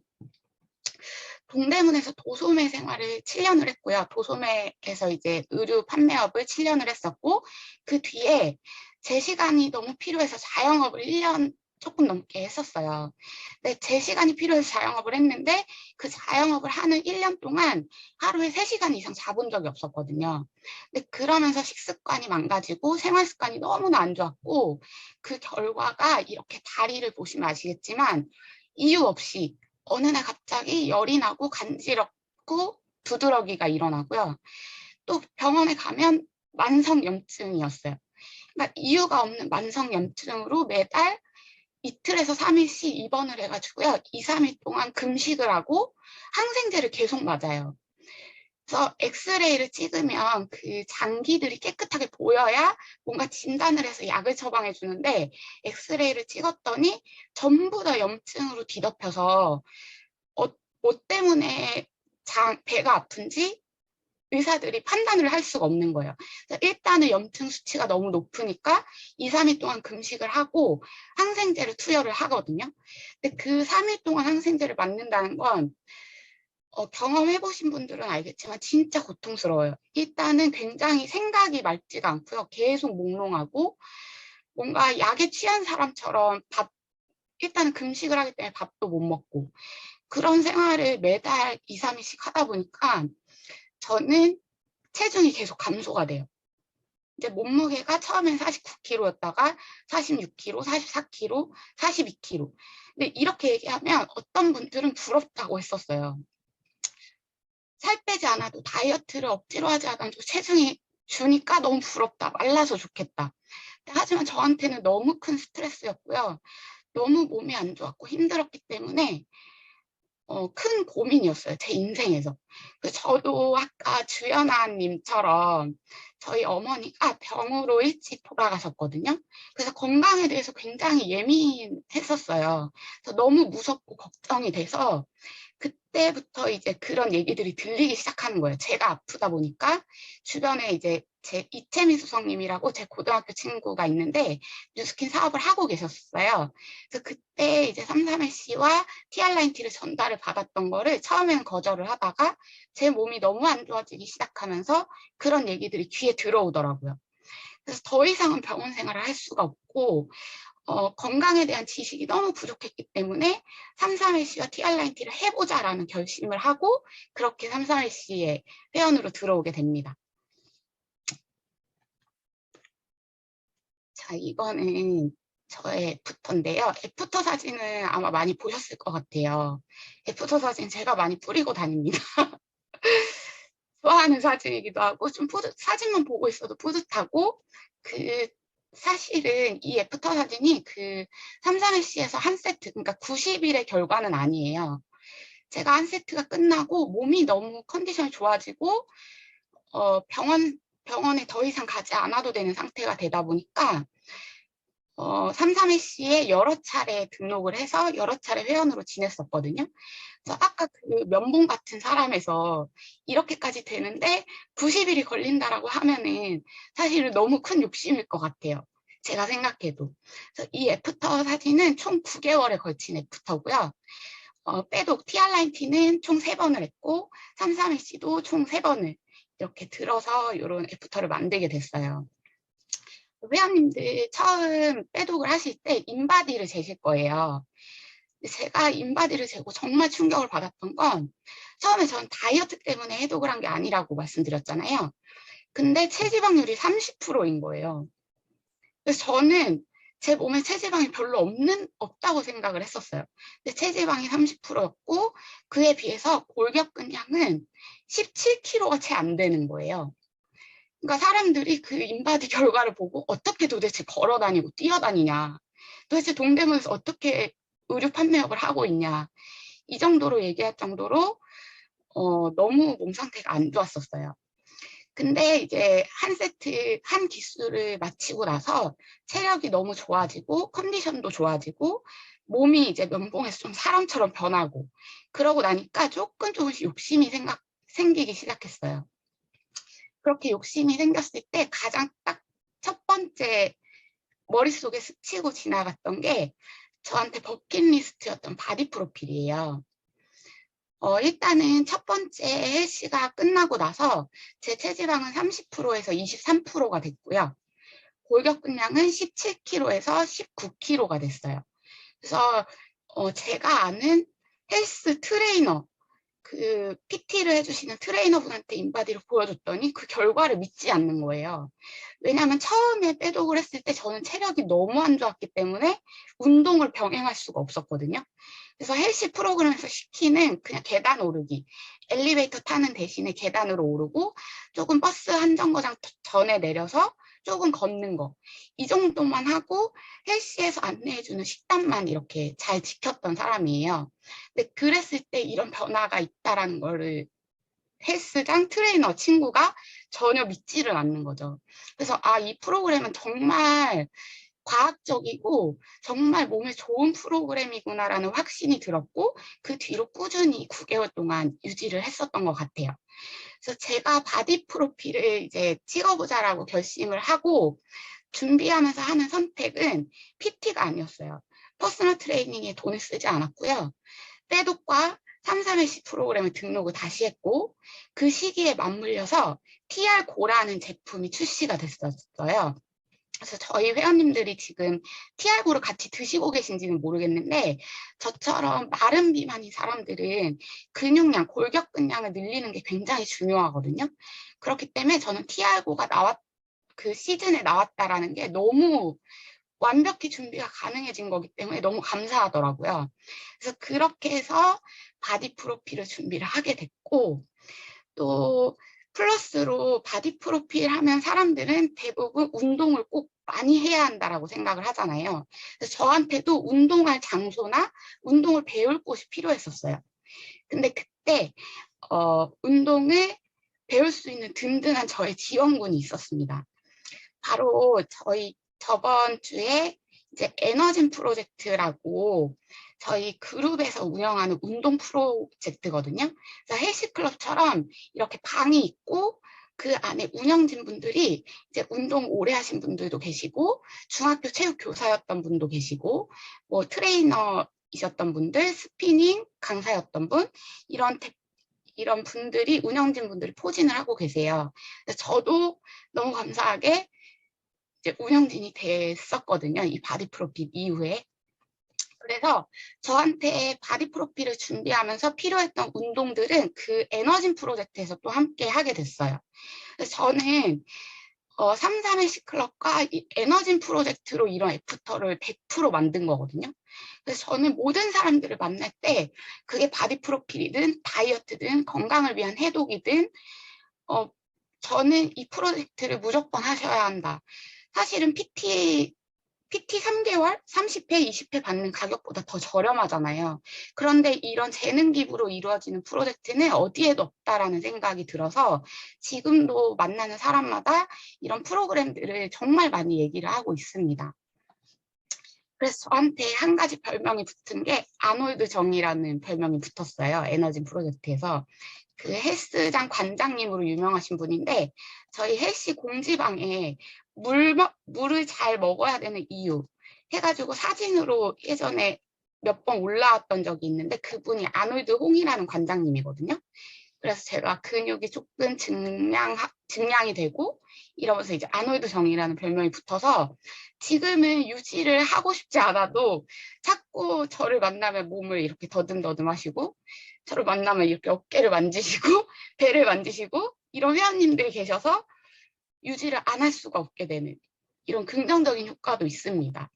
동대문에서 도소매 생활을 7년을 했고요. 도소매에서 이제 의류 판매업을 7년을 했었고 그 뒤에 제 시간이 너무 필요해서 자영업을 1년 조금 넘게 했었어요. 근데 제 시간이 필요해서 자영업을 했는데 그 자영업을 하는 1년 동안 하루에 3시간 이상 자본 적이 없었거든요. 근데 그러면서 식습관이 망가지고 생활 습관이 너무나 안 좋았고 그 결과가 이렇게 다리를 보시면 아시겠지만 이유 없이 어느 날 갑자기 열이 나고 간지럽고 두드러기가 일어나고요. 또 병원에 가면 만성염증이었어요. 그러니까 이유가 없는 만성 염증으로 매달 이틀에서 3일씩 입원을 해가지고요. 2, 3일 동안 금식을 하고 항생제를 계속 맞아요. 그래서 엑스레이를 찍으면 그 장기들이 깨끗하게 보여야 뭔가 진단을 해서 약을 처방해 주는데, 엑스레이를 찍었더니 전부 다 염증으로 뒤덮여서 뭐 때문에 배가 아픈지 의사들이 판단을 할 수가 없는 거예요. 그래서 일단은 염증 수치가 너무 높으니까 2, 3일 동안 금식을 하고 항생제를 투여를 하거든요. 근데 그 3일 동안 항생제를 맞는다는 건 경험해보신 분들은 알겠지만 진짜 고통스러워요. 일단은 굉장히 생각이 맑지가 않고요. 계속 몽롱하고 뭔가 약에 취한 사람처럼 일단은 금식을 하기 때문에 밥도 못 먹고 그런 생활을 매달 2, 3일씩 하다 보니까 저는 체중이 계속 감소가 돼요. 이제 몸무게가 처음엔 49kg였다가 46kg, 44kg, 42kg. 근데 이렇게 얘기하면 어떤 분들은 부럽다고 했었어요. 살 빼지 않아도 다이어트를 억지로 하지 않아도 체중이 주니까 너무 부럽다. 말라서 좋겠다. 하지만 저한테는 너무 큰 스트레스였고요. 너무 몸이 안 좋았고 힘들었기 때문에 큰 고민이었어요. 제 인생에서. 저도 아까 주연아님처럼 저희 어머니가 병으로 일찍 돌아가셨거든요. 그래서 건강에 대해서 굉장히 예민했었어요. 그래서 너무 무섭고 걱정이 돼서 그때부터 이제 그런 얘기들이 들리기 시작하는 거예요. 제가 아프다 보니까 주변에 이제 제 이채미 수석님이라고 제 고등학교 친구가 있는데 뉴스킨 사업을 하고 계셨어요. 그래서 그때 이제 3,3-SC와 TR9T를 전달을 받았던 거를 처음에는 거절을 하다가 제 몸이 너무 안 좋아지기 시작하면서 그런 얘기들이 귀에 들어오더라고요. 그래서 더 이상은 병원 생활을 할 수가 없고 건강에 대한 지식이 너무 부족했기 때문에 3,3-SC와 TR9T를 해보자라는 결심을 하고 그렇게 3,3-SC의 회원으로 들어오게 됩니다. 자, 이거는 저의 애프터인데요. 애프터 사진은 아마 많이 보셨을 것 같아요. 애프터 사진 제가 많이 뿌리고 다닙니다. 좋아하는 사진이기도 하고 좀 사진만 보고 있어도 뿌듯하고 사실은 이 애프터 사진이 3,3-SC에서 한 세트, 그러니까 90일의 결과는 아니에요. 제가 한 세트가 끝나고 몸이 너무 컨디션이 좋아지고 병원에 더 이상 가지 않아도 되는 상태가 되다 보니까 3,3-SC에 여러 차례 등록을 해서 여러 차례 회원으로 지냈었거든요. 그래서 아까 그 면봉 같은 사람에서 이렇게까지 되는데 90일이 걸린다라고 하면은 사실은 너무 큰 욕심일 것 같아요. 제가 생각해도. 그래서 이 애프터 사진은 총 9개월에 걸친 애프터고요. 빼독 TR9T는 총 3번을 했고 3,3-SC도 총 3번을 이렇게 들어서 이런 애프터를 만들게 됐어요. 회원님들 처음 빼독을 하실 때 인바디를 재실 거예요. 제가 인바디를 재고 정말 충격을 받았던 건 처음에 전 다이어트 때문에 해독을 한 게 아니라고 말씀드렸잖아요. 근데 체지방률이 30%인 거예요. 그래서 저는 제 몸에 체지방이 별로 없다고 생각을 했었어요. 근데 체지방이 30%였고 그에 비해서 골격근량은 17kg가 채 안 되는 거예요. 그러니까 사람들이 그 인바디 결과를 보고 어떻게 도대체 걸어 다니고 뛰어다니냐. 도대체 동대문에서 어떻게 의류 판매업을 하고 있냐. 이 정도로 얘기할 정도로 너무 몸 상태가 안 좋았었어요. 근데 이제 한 세트, 한 기수를 마치고 나서 체력이 너무 좋아지고 컨디션도 좋아지고 몸이 이제 면봉에서 좀 사람처럼 변하고 그러고 나니까 조금씩 욕심이 생기기 시작했어요. 그렇게 욕심이 생겼을 때 가장 딱 첫 번째 머릿속에 스치고 지나갔던 게 저한테 버킷리스트였던 바디 프로필이에요. 일단은 첫 번째 헬스가 끝나고 나서 제 체지방은 30%에서 23%가 됐고요. 골격근량은 17kg에서 19kg가 됐어요. 그래서 제가 아는 헬스 트레이너, PT를 해주시는 트레이너분한테 인바디를 보여줬더니 그 결과를 믿지 않는 거예요. 왜냐하면 처음에 빼독을 했을 때 저는 체력이 너무 안 좋았기 때문에 운동을 병행할 수가 없었거든요. 그래서 헬스 프로그램에서 시키는 그냥 계단 오르기, 엘리베이터 타는 대신에 계단으로 오르고 조금 버스 한 정거장 전에 내려서 조금 걷는 거, 이 정도만 하고 헬스에서 안내해주는 식단만 이렇게 잘 지켰던 사람이에요. 근데 그랬을 때 이런 변화가 있다라는 거를 헬스장 트레이너 친구가 전혀 믿지를 않는 거죠. 그래서 이 프로그램은 정말 과학적이고 정말 몸에 좋은 프로그램이구나라는 확신이 들었고, 그 뒤로 꾸준히 9개월 동안 유지를 했었던 것 같아요. 그래서 제가 바디 프로필을 이제 찍어보자라고 결심을 하고 준비하면서 하는 선택은 PT가 아니었어요. 퍼스널 트레이닝에 돈을 쓰지 않았고요. 빼독과 33일씩 프로그램을 등록을 다시 했고, 그 시기에 맞물려서 TR고라는 제품이 출시가 됐었어요. 그래서 저희 회원님들이 지금 TR고를 같이 드시고 계신지는 모르겠는데, 저처럼 마른 비만인 사람들은 근육량, 골격근량을 늘리는 게 굉장히 중요하거든요. 그렇기 때문에 저는 TR고가 그 시즌에 나왔다라는 게 너무 완벽히 준비가 가능해진 거기 때문에 너무 감사하더라고요. 그래서 그렇게 해서 바디 프로필을 준비를 하게 됐고, 또 플러스로 바디 프로필 하면 사람들은 대부분 운동을 꼭 많이 해야 한다라고 생각을 하잖아요. 그래서 저한테도 운동할 장소나 운동을 배울 곳이 필요했었어요. 근데 그때 운동을 배울 수 있는 든든한 저의 지원군이 있었습니다. 바로 저번 주에 이제 에너진 프로젝트라고 저희 그룹에서 운영하는 운동 프로젝트거든요. 그래서 헬스클럽처럼 이렇게 방이 있고 그 안에 운영진 분들이 이제 운동 오래 하신 분들도 계시고, 중학교 체육 교사였던 분도 계시고, 뭐 트레이너이셨던 분들, 스피닝 강사였던 분, 이런 분들이 운영진 분들이 포진을 하고 계세요. 그래서 저도 너무 감사하게 이제 운영진이 됐었거든요. 이 바디 프로필 이후에. 그래서 저한테 바디 프로필을 준비하면서 필요했던 운동들은 그 에너진 프로젝트에서 또 함께 하게 됐어요. 그래서 저는 33일씩 클럽과 이 에너진 프로젝트로 이런 애프터를 100% 만든 거거든요. 그래서 저는 모든 사람들을 만날 때 그게 바디 프로필이든 다이어트든 건강을 위한 해독이든 저는 이 프로젝트를 무조건 하셔야 한다. 사실은 PT 3개월, 30회, 20회 받는 가격보다 더 저렴하잖아요. 그런데 이런 재능 기부로 이루어지는 프로젝트는 어디에도 없다라는 생각이 들어서 지금도 만나는 사람마다 이런 프로그램들을 정말 많이 얘기를 하고 있습니다. 그래서 저한테 한 가지 별명이 붙은 게 아놀드 정이라는 별명이 붙었어요. 에너지 프로젝트에서. 그 헬스장 관장님으로 유명하신 분인데, 저희 헬스 공지방에 물을 잘 먹어야 되는 이유 해가지고 사진으로 예전에 몇 번 올라왔던 적이 있는데, 그분이 아놀드 홍이라는 관장님이거든요. 그래서 제가 근육이 조금 증량이 되고 이러면서 이제 아놀드 정이라는 별명이 붙어서 지금은 유지를 하고 싶지 않아도 자꾸 저를 만나면 몸을 이렇게 더듬더듬 하시고, 저를 만나면 이렇게 어깨를 만지시고 배를 만지시고, 이런 회원님들이 계셔서 유지를 안 할 수가 없게 되는 이런 긍정적인 효과도 있습니다.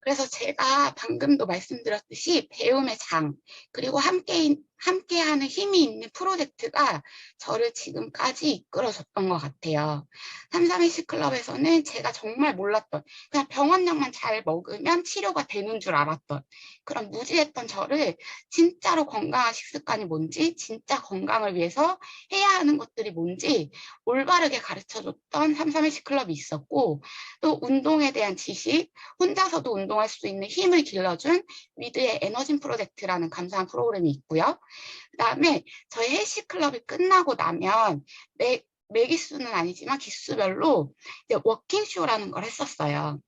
그래서 제가 방금도 말씀드렸듯이 배움의 장, 그리고 함께하는 힘이 있는 프로젝트가 저를 지금까지 이끌어줬던 것 같아요. 33일씩 클럽에서는 제가 정말 몰랐던, 그냥 병원약만 잘 먹으면 치료가 되는 줄 알았던 그런 무지했던 저를 진짜로 건강한 식습관이 뭔지, 진짜 건강을 위해서 해야 하는 것들이 뭔지 올바르게 가르쳐줬던 33일씩 클럽이 있었고, 또 운동에 대한 지식, 혼자서도 운동할 수 있는 힘을 길러준 위드의 에너진 프로젝트라는 감사한 프로그램이 있고요. 그다음에 저희 헬스 클럽이 끝나고 나면 매 기수는 아니지만 기수별로 이제 워킹쇼라는 걸 했었어요.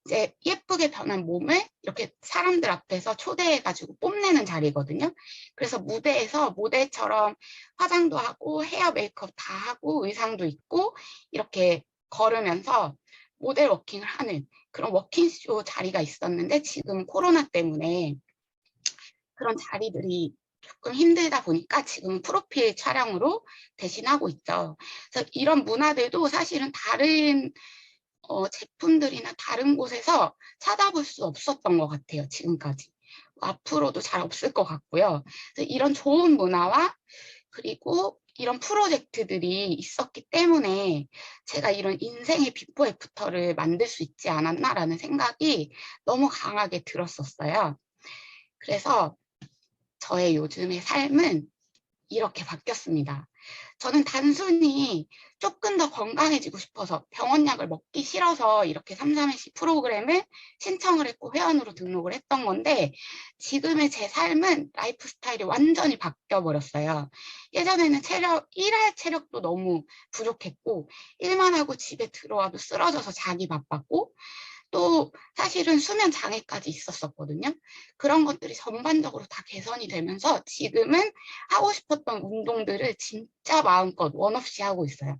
이제 예쁘게 변한 몸을 이렇게 사람들 앞에서 초대해가지고 뽐내는 자리거든요. 그래서 무대에서 모델처럼 화장도 하고 헤어 메이크업 다 하고 의상도 입고 이렇게 걸으면서 모델 워킹을 하는 그런 워킹쇼 자리가 있었는데, 지금 코로나 때문에 그런 자리들이 조금 힘들다 보니까 지금 프로필 촬영으로 대신하고 있죠. 그래서 이런 문화들도 사실은 다른 제품들이나 다른 곳에서 찾아볼 수 없었던 것 같아요. 지금까지. 앞으로도 잘 없을 것 같고요. 그래서 이런 좋은 문화와 그리고 이런 프로젝트들이 있었기 때문에 제가 이런 인생의 비포 애프터를 만들 수 있지 않았나라는 생각이 너무 강하게 들었었어요. 그래서 저의 요즘의 삶은 이렇게 바뀌었습니다. 저는 단순히 조금 더 건강해지고 싶어서 병원약을 먹기 싫어서 이렇게 3-3-2 프로그램을 신청을 했고 회원으로 등록을 했던 건데 지금의 제 삶은 라이프 스타일이 완전히 바뀌어 버렸어요. 예전에는 일할 체력도 너무 부족했고 일만 하고 집에 들어와도 쓰러져서 자기 바빴고 또 사실은 수면 장애까지 있었었거든요. 그런 것들이 전반적으로 다 개선이 되면서 지금은 하고 싶었던 운동들을 진짜 마음껏 원 없이 하고 있어요.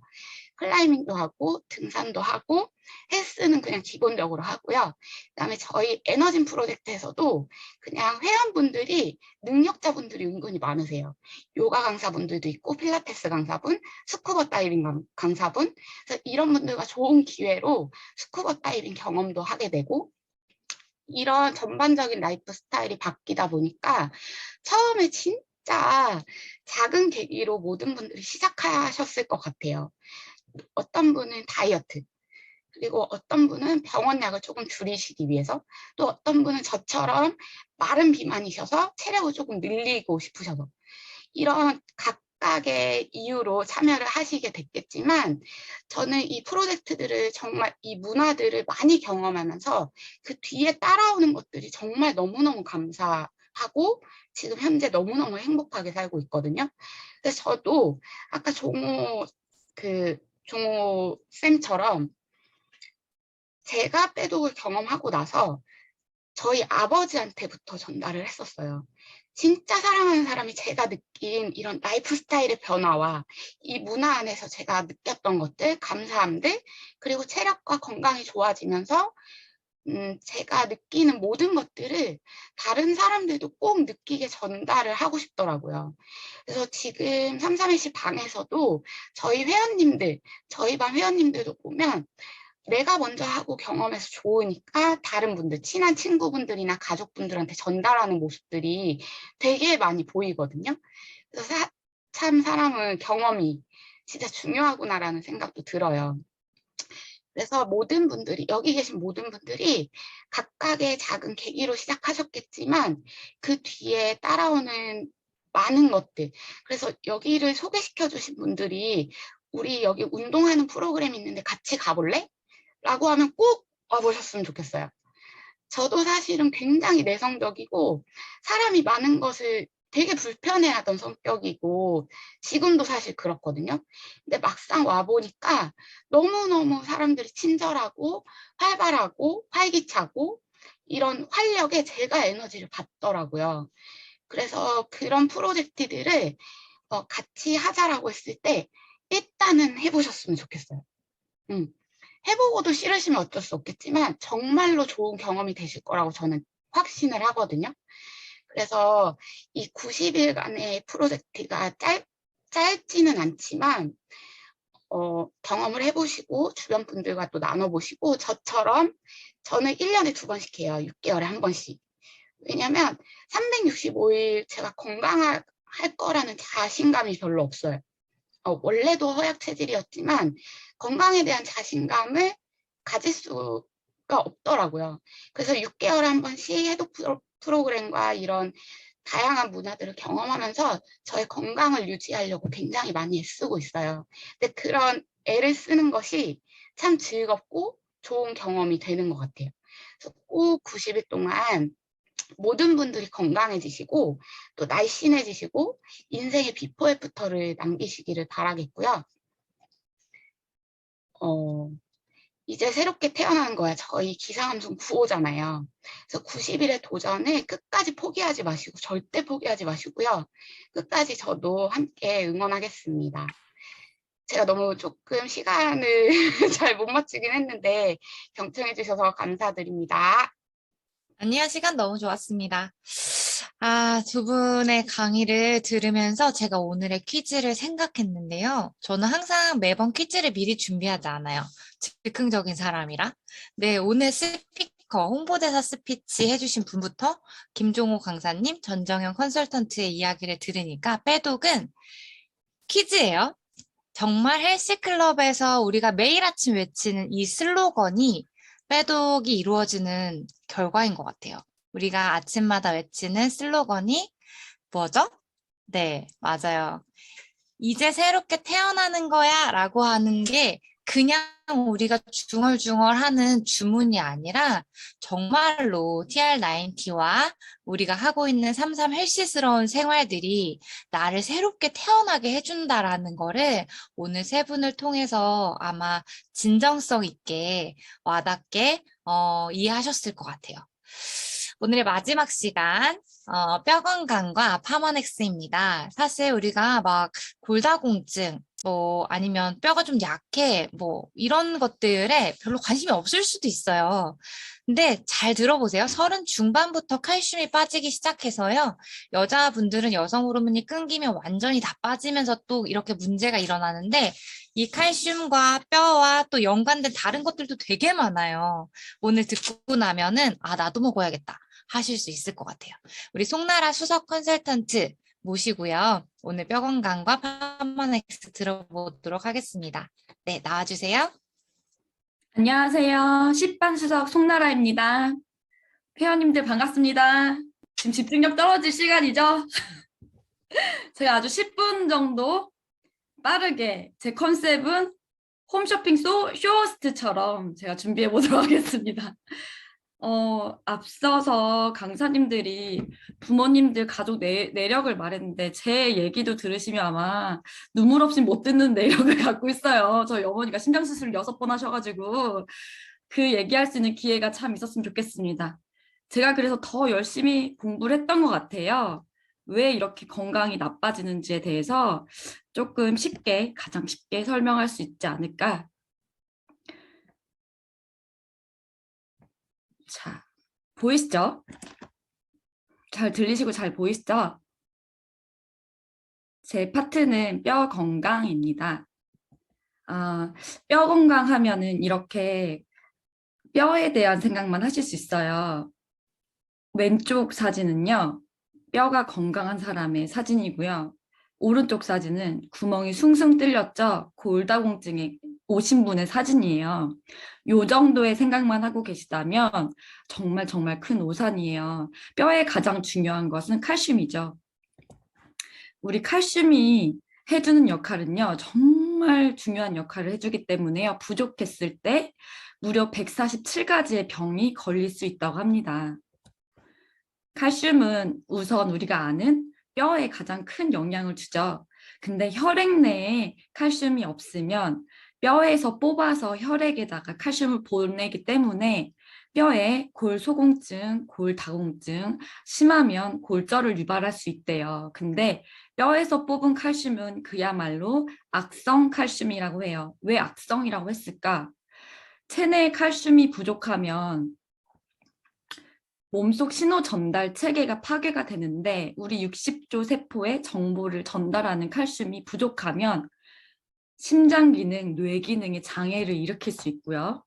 클라이밍도 하고 등산도 하고 헬스는 그냥 기본적으로 하고요. 그다음에 저희 에너진 프로젝트에서도 그냥 회원분들이 능력자분들이 은근히 많으세요. 요가 강사분들도 있고 필라테스 강사분, 스쿠버 다이빙 강사분. 그래서 이런 분들과 좋은 기회로 스쿠버 다이빙 경험도 하게 되고 이런 전반적인 라이프 스타일이 바뀌다 보니까 처음에 진짜 작은 계기로 모든 분들이 시작하셨을 것 같아요. 어떤 분은 다이어트, 그리고 어떤 분은 병원약을 조금 줄이시기 위해서, 또 어떤 분은 저처럼 마른 비만이셔서 체력을 조금 늘리고 싶으셔서 이런 각각의 이유로 참여를 하시게 됐겠지만 저는 이 프로젝트들을 정말 이 문화들을 많이 경험하면서 그 뒤에 따라오는 것들이 정말 너무너무 감사하고 지금 현재 너무너무 행복하게 살고 있거든요. 그래서 저도 아까 종호 쌤처럼 제가 빼독을 경험하고 나서 저희 아버지한테부터 전달을 했었어요. 진짜 사랑하는 사람이 제가 느낀 이런 라이프 스타일의 변화와 이 문화 안에서 제가 느꼈던 것들, 감사함들, 그리고 체력과 건강이 좋아지면서 제가 느끼는 모든 것들을 다른 사람들도 꼭 느끼게 전달을 하고 싶더라고요. 그래서 지금 331시 방에서도 저희 반 회원님들도 보면 내가 먼저 하고 경험해서 좋으니까 다른 분들, 친한 친구분들이나 가족분들한테 전달하는 모습들이 되게 많이 보이거든요. 그래서 참 사람은 경험이 진짜 중요하구나라는 생각도 들어요. 그래서 모든 분들이, 여기 계신 모든 분들이 각각의 작은 계기로 시작하셨겠지만 그 뒤에 따라오는 많은 것들. 그래서 여기를 소개시켜 주신 분들이 우리 여기 운동하는 프로그램이 있는데 같이 가볼래? 라고 하면 꼭 와보셨으면 좋겠어요. 저도 사실은 굉장히 내성적이고 사람이 많은 것을 되게 불편해하던 성격이고 지금도 사실 그렇거든요. 근데 막상 와보니까 너무너무 사람들이 친절하고 활발하고 활기차고 이런 활력에 제가 에너지를 받더라고요. 그래서 그런 프로젝트들을 같이 하자라고 했을 때 일단은 해보셨으면 좋겠어요. 해보고도 싫으시면 어쩔 수 없겠지만 정말로 좋은 경험이 되실 거라고 저는 확신을 하거든요. 그래서 이 90일간의 프로젝트가 짧지는 않지만 경험을 해보시고 주변 분들과 또 나눠보시고 저처럼 저는 1년에 2번씩 해요. 6개월에 1번씩. 왜냐면 365일 제가 건강할 거라는 자신감이 별로 없어요. 원래도 허약 체질이었지만 건강에 대한 자신감을 가질 수가 없더라고요. 그래서 6개월에 한 번씩 해독 프로그램과 이런 다양한 문화들을 경험하면서 저의 건강을 유지하려고 굉장히 많이 애쓰고 있어요. 근데 그런 애를 쓰는 것이 참 즐겁고 좋은 경험이 되는 것 같아요. 그래서 꼭 90일 동안 모든 분들이 건강해지시고 또 날씬해지시고 인생의 비포 애프터를 남기시기를 바라겠고요. 이제 새롭게 태어나는 거야. 저희 기상함수 9호잖아요. 그래서 90일의 도전을 끝까지 포기하지 마시고 절대 포기하지 마시고요. 끝까지 저도 함께 응원하겠습니다. 제가 너무 조금 시간을 잘 못 맞추긴 했는데 경청해 주셔서 감사드립니다.
아니요, 시간 너무 좋았습니다. 두 분의 강의를 들으면서 제가 오늘의 퀴즈를 생각했는데요. 저는 항상 매번 퀴즈를 미리 준비하지 않아요. 즉흥적인 사람이라. 네, 오늘 스피커, 홍보대사 스피치 해주신 분부터 김종호 강사님, 전정현 컨설턴트의 이야기를 들으니까 빼독은 퀴즈예요. 정말 헬스클럽에서 우리가 매일 아침 외치는 이 슬로건이 빼독이 이루어지는 결과인 것 같아요. 우리가 아침마다 외치는 슬로건이 뭐죠? 네, 맞아요. 이제 새롭게 태어나는 거야 라고 하는 게 그냥 우리가 중얼중얼하는 주문이 아니라 정말로 TR90와 우리가 하고 있는 삼삼 헬시스러운 생활들이 나를 새롭게 태어나게 해준다라는 거를 오늘 세 분을 통해서 아마 진정성 있게 와닿게 이해하셨을 것 같아요. 오늘의 마지막 시간 뼈 건강과 파머넥스입니다. 사실 우리가 막 골다공증 뭐 아니면 뼈가 좀 약해 뭐 이런 것들에 별로 관심이 없을 수도 있어요. 근데 잘 들어보세요. 30 중반부터 칼슘이 빠지기 시작해서요. 여자분들은 여성 호르몬이 끊기면 완전히 다 빠지면서 또 이렇게 문제가 일어나는데 이 칼슘과 뼈와 또 연관된 다른 것들도 되게 많아요. 오늘 듣고 나면은 아 나도 먹어야겠다 하실 수 있을 것 같아요. 우리 송나라 수석 컨설턴트 모시고요. 오늘 뼈 건강과 파머넥스 들어보도록 하겠습니다. 네, 나와주세요.
안녕하세요. 10반 수석 송나라입니다. 회원님들 반갑습니다. 지금 집중력 떨어질 시간이죠? 제가 아주 10분 정도 빠르게 제 컨셉은 홈쇼핑 쇼호스트처럼 제가 준비해 보도록 하겠습니다. 앞서서 강사님들이 부모님들 가족 내력을 말했는데 제 얘기도 들으시면 아마 눈물 없이 못 듣는 내력을 갖고 있어요. 저희 어머니가 심장수술을 6번 하셔가지고 그 얘기할 수 있는 기회가 참 있었으면 좋겠습니다. 제가 그래서 더 열심히 공부를 했던 것 같아요. 왜 이렇게 건강이 나빠지는지에 대해서 조금 쉽게, 가장 쉽게 설명할 수 있지 않을까. 자, 보이시죠? 잘 들리시고 잘 보이시죠? 제 파트는 뼈 건강입니다. 뼈 건강하면은 이렇게 뼈에 대한 생각만 하실 수 있어요. 왼쪽 사진은요, 뼈가 건강한 사람의 사진이고요. 오른쪽 사진은 구멍이 숭숭 뚫렸죠? 골다공증에 오신 분의 사진이에요. 요 정도의 생각만 하고 계시다면 정말 정말 큰 오산이에요. 뼈에 가장 중요한 것은 칼슘이죠. 우리 칼슘이 해주는 역할은요, 정말 중요한 역할을 해주기 때문에요. 부족했을 때 무려 147가지의 병이 걸릴 수 있다고 합니다. 칼슘은 우선 우리가 아는 뼈에 가장 큰 영향을 주죠. 근데 혈액 내에 칼슘이 없으면 뼈에서 뽑아서 혈액에다가 칼슘을 보내기 때문에 뼈에 골소공증, 골다공증, 심하면 골절을 유발할 수 있대요. 근데 뼈에서 뽑은 칼슘은 그야말로 악성 칼슘이라고 해요. 왜 악성이라고 했을까? 체내에 칼슘이 부족하면 몸속 신호 전달 체계가 파괴가 되는데 우리 60조 세포에 정보를 전달하는 칼슘이 부족하면 심장 기능, 뇌 기능에 장애를 일으킬 수 있고요.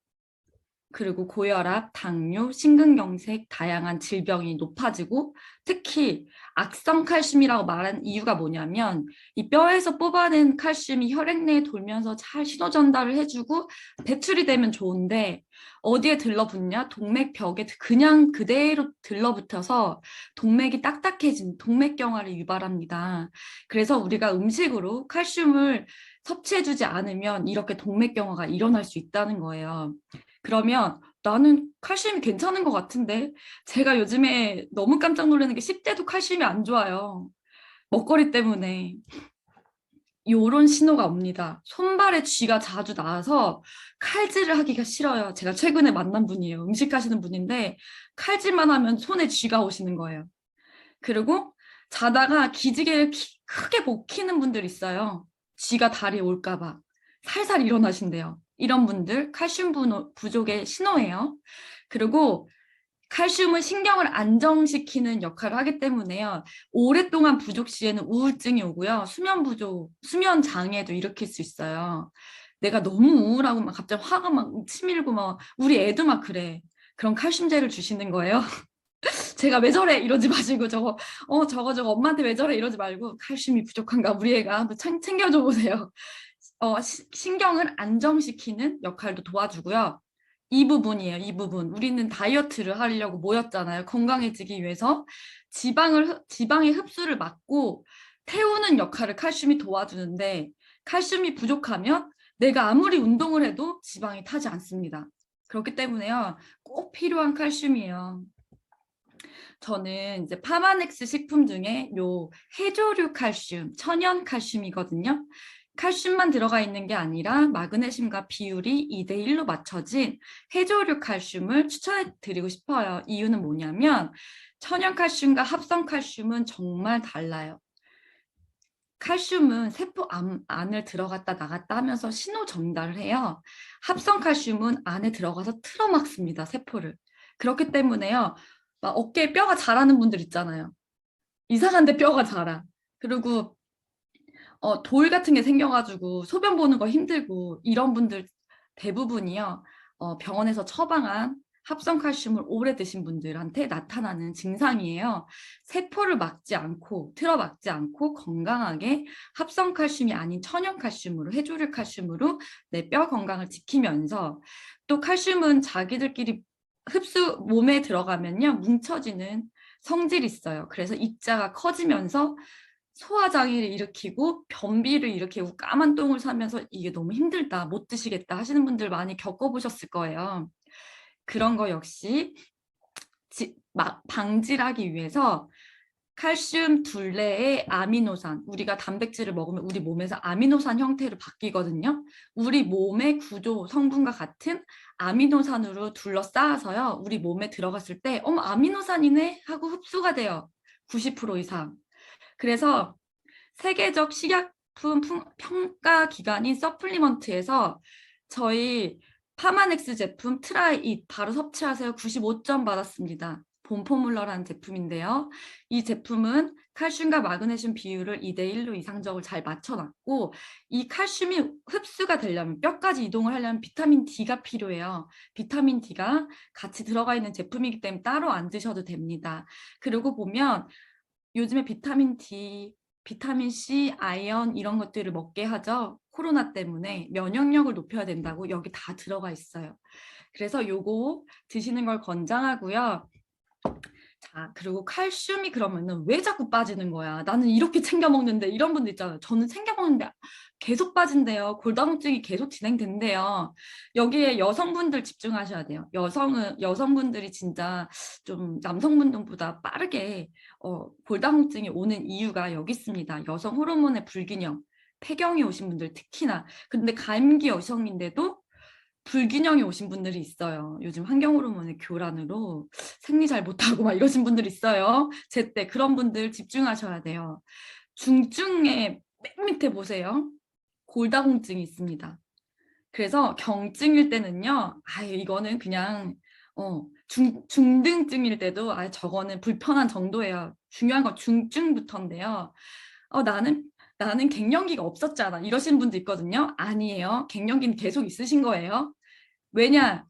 그리고 고혈압, 당뇨, 심근경색, 다양한 질병이 높아지고 특히 악성 칼슘이라고 말한 이유가 뭐냐면 이 뼈에서 뽑아낸 칼슘이 혈액 내에 돌면서 잘 신호 전달을 해주고 배출이 되면 좋은데 어디에 들러붙냐? 동맥벽에 그냥 그대로 들러붙어서 동맥이 딱딱해진 동맥경화를 유발합니다. 그래서 우리가 음식으로 칼슘을 섭취해주지 않으면 이렇게 동맥경화가 일어날 수 있다는 거예요. 그러면 나는 칼슘이 괜찮은 것 같은데 제가 요즘에 너무 깜짝 놀라는 게 10대도 칼슘이 안 좋아요. 먹거리 때문에. 요런 신호가 옵니다. 손발에 쥐가 자주 나와서 칼질을 하기가 싫어요. 제가 최근에 만난 분이에요. 음식 하시는 분인데 칼질만 하면 손에 쥐가 오시는 거예요. 그리고 자다가 기지개를 크게 못 켜는 분들 있어요. 쥐가 다리에 올까 봐. 살살 일어나신대요. 이런 분들 칼슘 부족의 신호예요. 그리고 칼슘은 신경을 안정시키는 역할을 하기 때문에요. 오랫동안 부족 시에는 우울증이 오고요. 수면 부족, 수면 장애도 일으킬 수 있어요. 내가 너무 우울하고 막 갑자기 화가 막 치밀고 막 우리 애도 막 그래. 그럼 칼슘제를 주시는 거예요. 제가 왜 저래 이러지 마시고 저거 엄마한테 왜 저래 이러지 말고 칼슘이 부족한가 우리 애가 한번 챙겨줘 보세요. 신경을 안정시키는 역할도 도와주고요. 이 부분이에요. 이 부분. 우리는 다이어트를 하려고 모였잖아요. 건강해지기 위해서 지방의 흡수를 막고 태우는 역할을 칼슘이 도와주는데 칼슘이 부족하면 내가 아무리 운동을 해도 지방이 타지 않습니다. 그렇기 때문에요. 꼭 필요한 칼슘이에요. 저는 이제 파마넥스 식품 중에 요 해조류 칼슘, 천연 칼슘이거든요. 칼슘만 들어가 있는 게 아니라 마그네슘과 비율이 2대1로 맞춰진 해조류 칼슘을 추천해 드리고 싶어요. 이유는 뭐냐면 천연 칼슘과 합성 칼슘은 정말 달라요. 칼슘은 세포 안을 들어갔다 나갔다 하면서 신호 전달을 해요. 합성 칼슘은 안에 들어가서 틀어막습니다, 세포를. 그렇기 때문에요. 막 어깨에 뼈가 자라는 분들 있잖아요. 이상한데 뼈가 자라. 그리고 돌 같은 게 생겨가지고 소변 보는 거 힘들고 이런 분들 대부분이요. 병원에서 처방한 합성 칼슘을 오래 드신 분들한테 나타나는 증상이에요. 세포를 막지 않고 틀어막지 않고 건강하게 합성 칼슘이 아닌 천연 칼슘으로 해조류 칼슘으로 내 뼈 건강을 지키면서 또 칼슘은 자기들끼리 몸에 들어가면요 뭉쳐지는 성질이 있어요. 그래서 입자가 커지면서 소화장애를 일으키고 변비를 일으키고 까만 똥을 싸면서 이게 너무 힘들다 못 드시겠다 하시는 분들 많이 겪어보셨을 거예요. 그런 거 역시 방지를 하기 위해서 칼슘 둘레의 아미노산, 우리가 단백질을 먹으면 우리 몸에서 아미노산 형태로 바뀌거든요. 우리 몸의 구조 성분과 같은 아미노산으로 둘러싸아서요. 우리 몸에 들어갔을 때 어머 아미노산이네 하고 흡수가 돼요. 90% 이상. 그래서 세계적 식약품 평가 기관인 서플리먼트에서 저희 파마넥스 제품 트라이잇 바로 섭취하세요 95점 받았습니다. 봄포뮬러라는 제품인데요. 이 제품은 칼슘과 마그네슘 비율을 2대1로 이상적으로 잘 맞춰놨고 이 칼슘이 흡수가 되려면 뼈까지 이동을 하려면 비타민 D가 필요해요. 비타민 D가 같이 들어가 있는 제품이기 때문에 따로 안 드셔도 됩니다. 그리고 보면 요즘에 비타민 D, 비타민 C, 아연 이런 것들을 먹게 하죠. 코로나 때문에 면역력을 높여야 된다고 여기 다 들어가 있어요. 그래서 요거 드시는 걸 권장하고요. 자, 그리고 칼슘이 그러면은 왜 자꾸 빠지는 거야? 나는 이렇게 챙겨 먹는데 이런 분들 있잖아요. 저는 챙겨 먹는데 계속 빠진대요. 골다공증이 계속 진행된대요. 여기에 여성분들 집중하셔야 돼요. 여성분들이 진짜 좀 남성분들보다 빠르게 골다공증이 오는 이유가 여기 있습니다. 여성 호르몬의 불균형, 폐경이 오신 분들 특히나. 근데 감기 여성인데도 불균형이 오신 분들이 있어요. 요즘 환경 호르몬의 교란으로 생리 잘 못하고 막 이러신 분들 있어요. 제때 그런 분들 집중하셔야 돼요. 중증의 맨 밑에 보세요. 골다공증이 있습니다. 그래서 경증일 때는요. 이거는 그냥 중등증일 때도 저거는 불편한 정도예요. 중요한 건 중증부터인데요. 나는 갱년기가 없었잖아. 이러시는 분도 있거든요. 아니에요. 갱년기는 계속 있으신 거예요. 왜냐?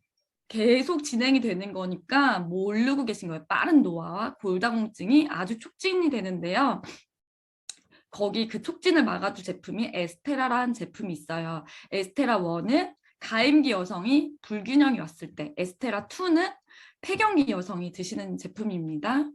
계속 진행이 되는 거니까 모르고 계신 거예요. 빠른 노화와 골다공증이 아주 촉진이 되는데요. 거기 그 촉진을 막아줄 제품이 에스테라라는 제품이 있어요. 에스테라 1은 가임기 여성이 불균형이 왔을 때, 에스테라 2는 폐경기 여성이 드시는 제품입니다.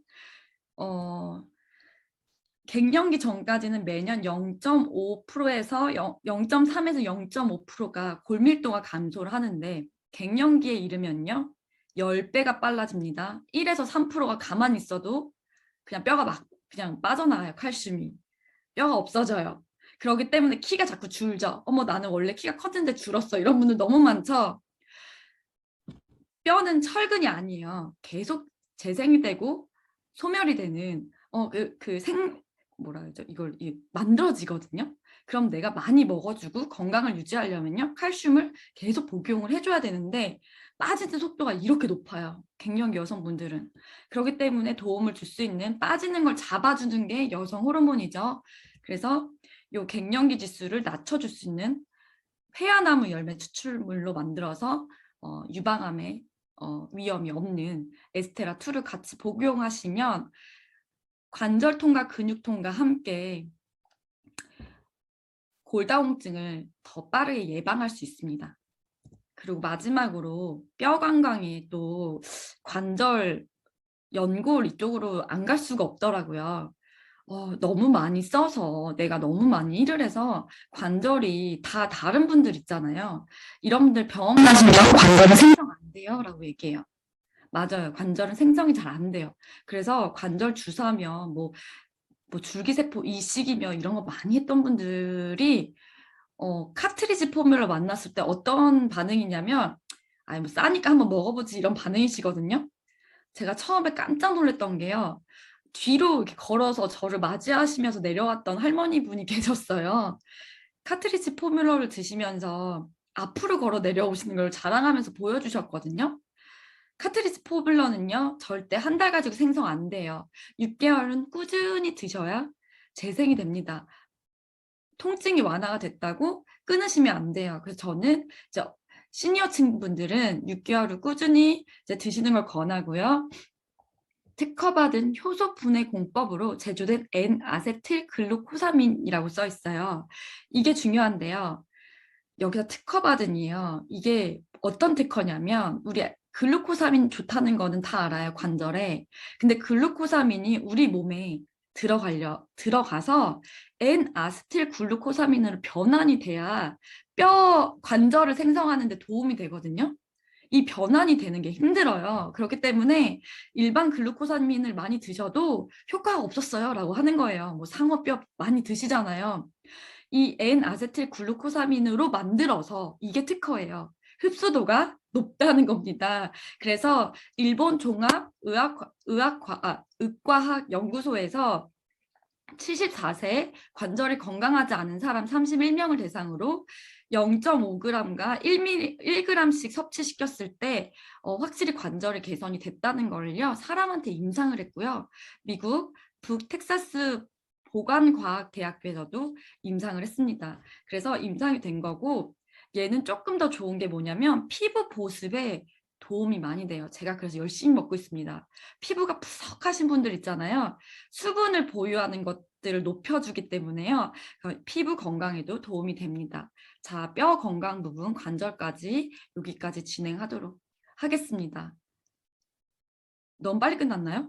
갱년기 전까지는 매년 0.5%에서 0.3에서 0.5%가 골밀도가 감소를 하는데 갱년기에 이르면요 10배가 빨라집니다. 1에서 3%가 가만히 있어도 그냥 뼈가 막 그냥 빠져나가요. 칼슘이. 뼈가 없어져요. 그렇기 때문에 키가 자꾸 줄죠. 어머 나는 원래 키가 컸는데 줄었어. 이런 분들 너무 많죠. 뼈는 철근이 아니에요. 계속 재생이 되고 소멸이 되는 뭐라 그러죠? 이걸 만들어지거든요. 그럼 내가 많이 먹어주고 건강을 유지하려면요. 칼슘을 계속 복용을 해줘야 되는데 빠지는 속도가 이렇게 높아요. 갱년기 여성분들은. 그렇기 때문에 도움을 줄 수 있는 빠지는 걸 잡아주는 게 여성 호르몬이죠. 그래서 이 갱년기 지수를 낮춰줄 수 있는 회화나무 열매 추출물로 만들어서 유방암에 위험이 없는 에스테라2를 같이 복용하시면 관절통과 근육통과 함께 골다공증을 더 빠르게 예방할 수 있습니다. 그리고 마지막으로 뼈 건강에 또 관절 연골 이쪽으로 안 갈 수가 없더라고요. 너무 많이 써서 내가 너무 많이 일을 해서 관절이 다 다른 분들 있잖아요. 이런 분들 병원 가시면 관절은 생성 안 돼요 라고 얘기해요. 맞아요. 관절은 생성이 잘 안 돼요. 그래서 관절 주사면 뭐 줄기세포 이식이며 이런 거 많이 했던 분들이 카트리지 포뮬러 만났을 때 어떤 반응이냐면 아니 뭐 싸니까 한번 먹어보지 이런 반응이시거든요. 제가 처음에 깜짝 놀랐던 게요. 뒤로 이렇게 걸어서 저를 맞이하시면서 내려왔던 할머니 분이 계셨어요. 카트리지 포뮬러를 드시면서 앞으로 걸어 내려오시는 걸 자랑하면서 보여주셨거든요. 카트리지 포뮬러는요, 절대 한 달 가지고 생성 안 돼요. 6개월은 꾸준히 드셔야 재생이 됩니다. 통증이 완화가 됐다고 끊으시면 안 돼요. 그래서 저는 이제 시니어층 분들은 6개월을 꾸준히 이제 드시는 걸 권하고요. 특허받은 효소 분해 공법으로 제조된 N-아세틸 글루코사민이라고 써 있어요. 이게 중요한데요. 여기서 특허받은이에요. 이게 어떤 특허냐면 우리 글루코사민 좋다는 거는 다 알아요. 관절에. 근데 글루코사민이 우리 몸에 들어가서 N-아세틸 글루코사민으로 변환이 돼야 뼈 관절을 생성하는 데 도움이 되거든요. 이 변환이 되는 게 힘들어요. 그렇기 때문에 일반 글루코사민을 많이 드셔도 효과가 없었어요 라고 하는 거예요. 뭐 상어뼈 많이 드시잖아요. 이 N-아세틸 글루코사민으로 만들어서 이게 특허예요. 흡수도가 높다는 겁니다. 그래서 일본 의과학 연구소에서 74세 관절이 건강하지 않은 사람 31명을 대상으로 0.5g과 1g씩 섭취시켰을 때 확실히 관절의 개선이 됐다는 걸요. 사람한테 임상을 했고요. 미국 북텍사스 보건과학대학교에서도 임상을 했습니다. 그래서 임상이 된 거고 얘는 조금 더 좋은 게 뭐냐면 피부 보습에 도움이 많이 돼요. 제가 그래서 열심히 먹고 있습니다. 피부가 푸석하신 분들 있잖아요. 수분을 보유하는 것들을 높여주기 때문에요. 피부 건강에도 도움이 됩니다. 자, 뼈 건강 부분 관절까지 여기까지 진행하도록 하겠습니다. 너무 빨리 끝났나요?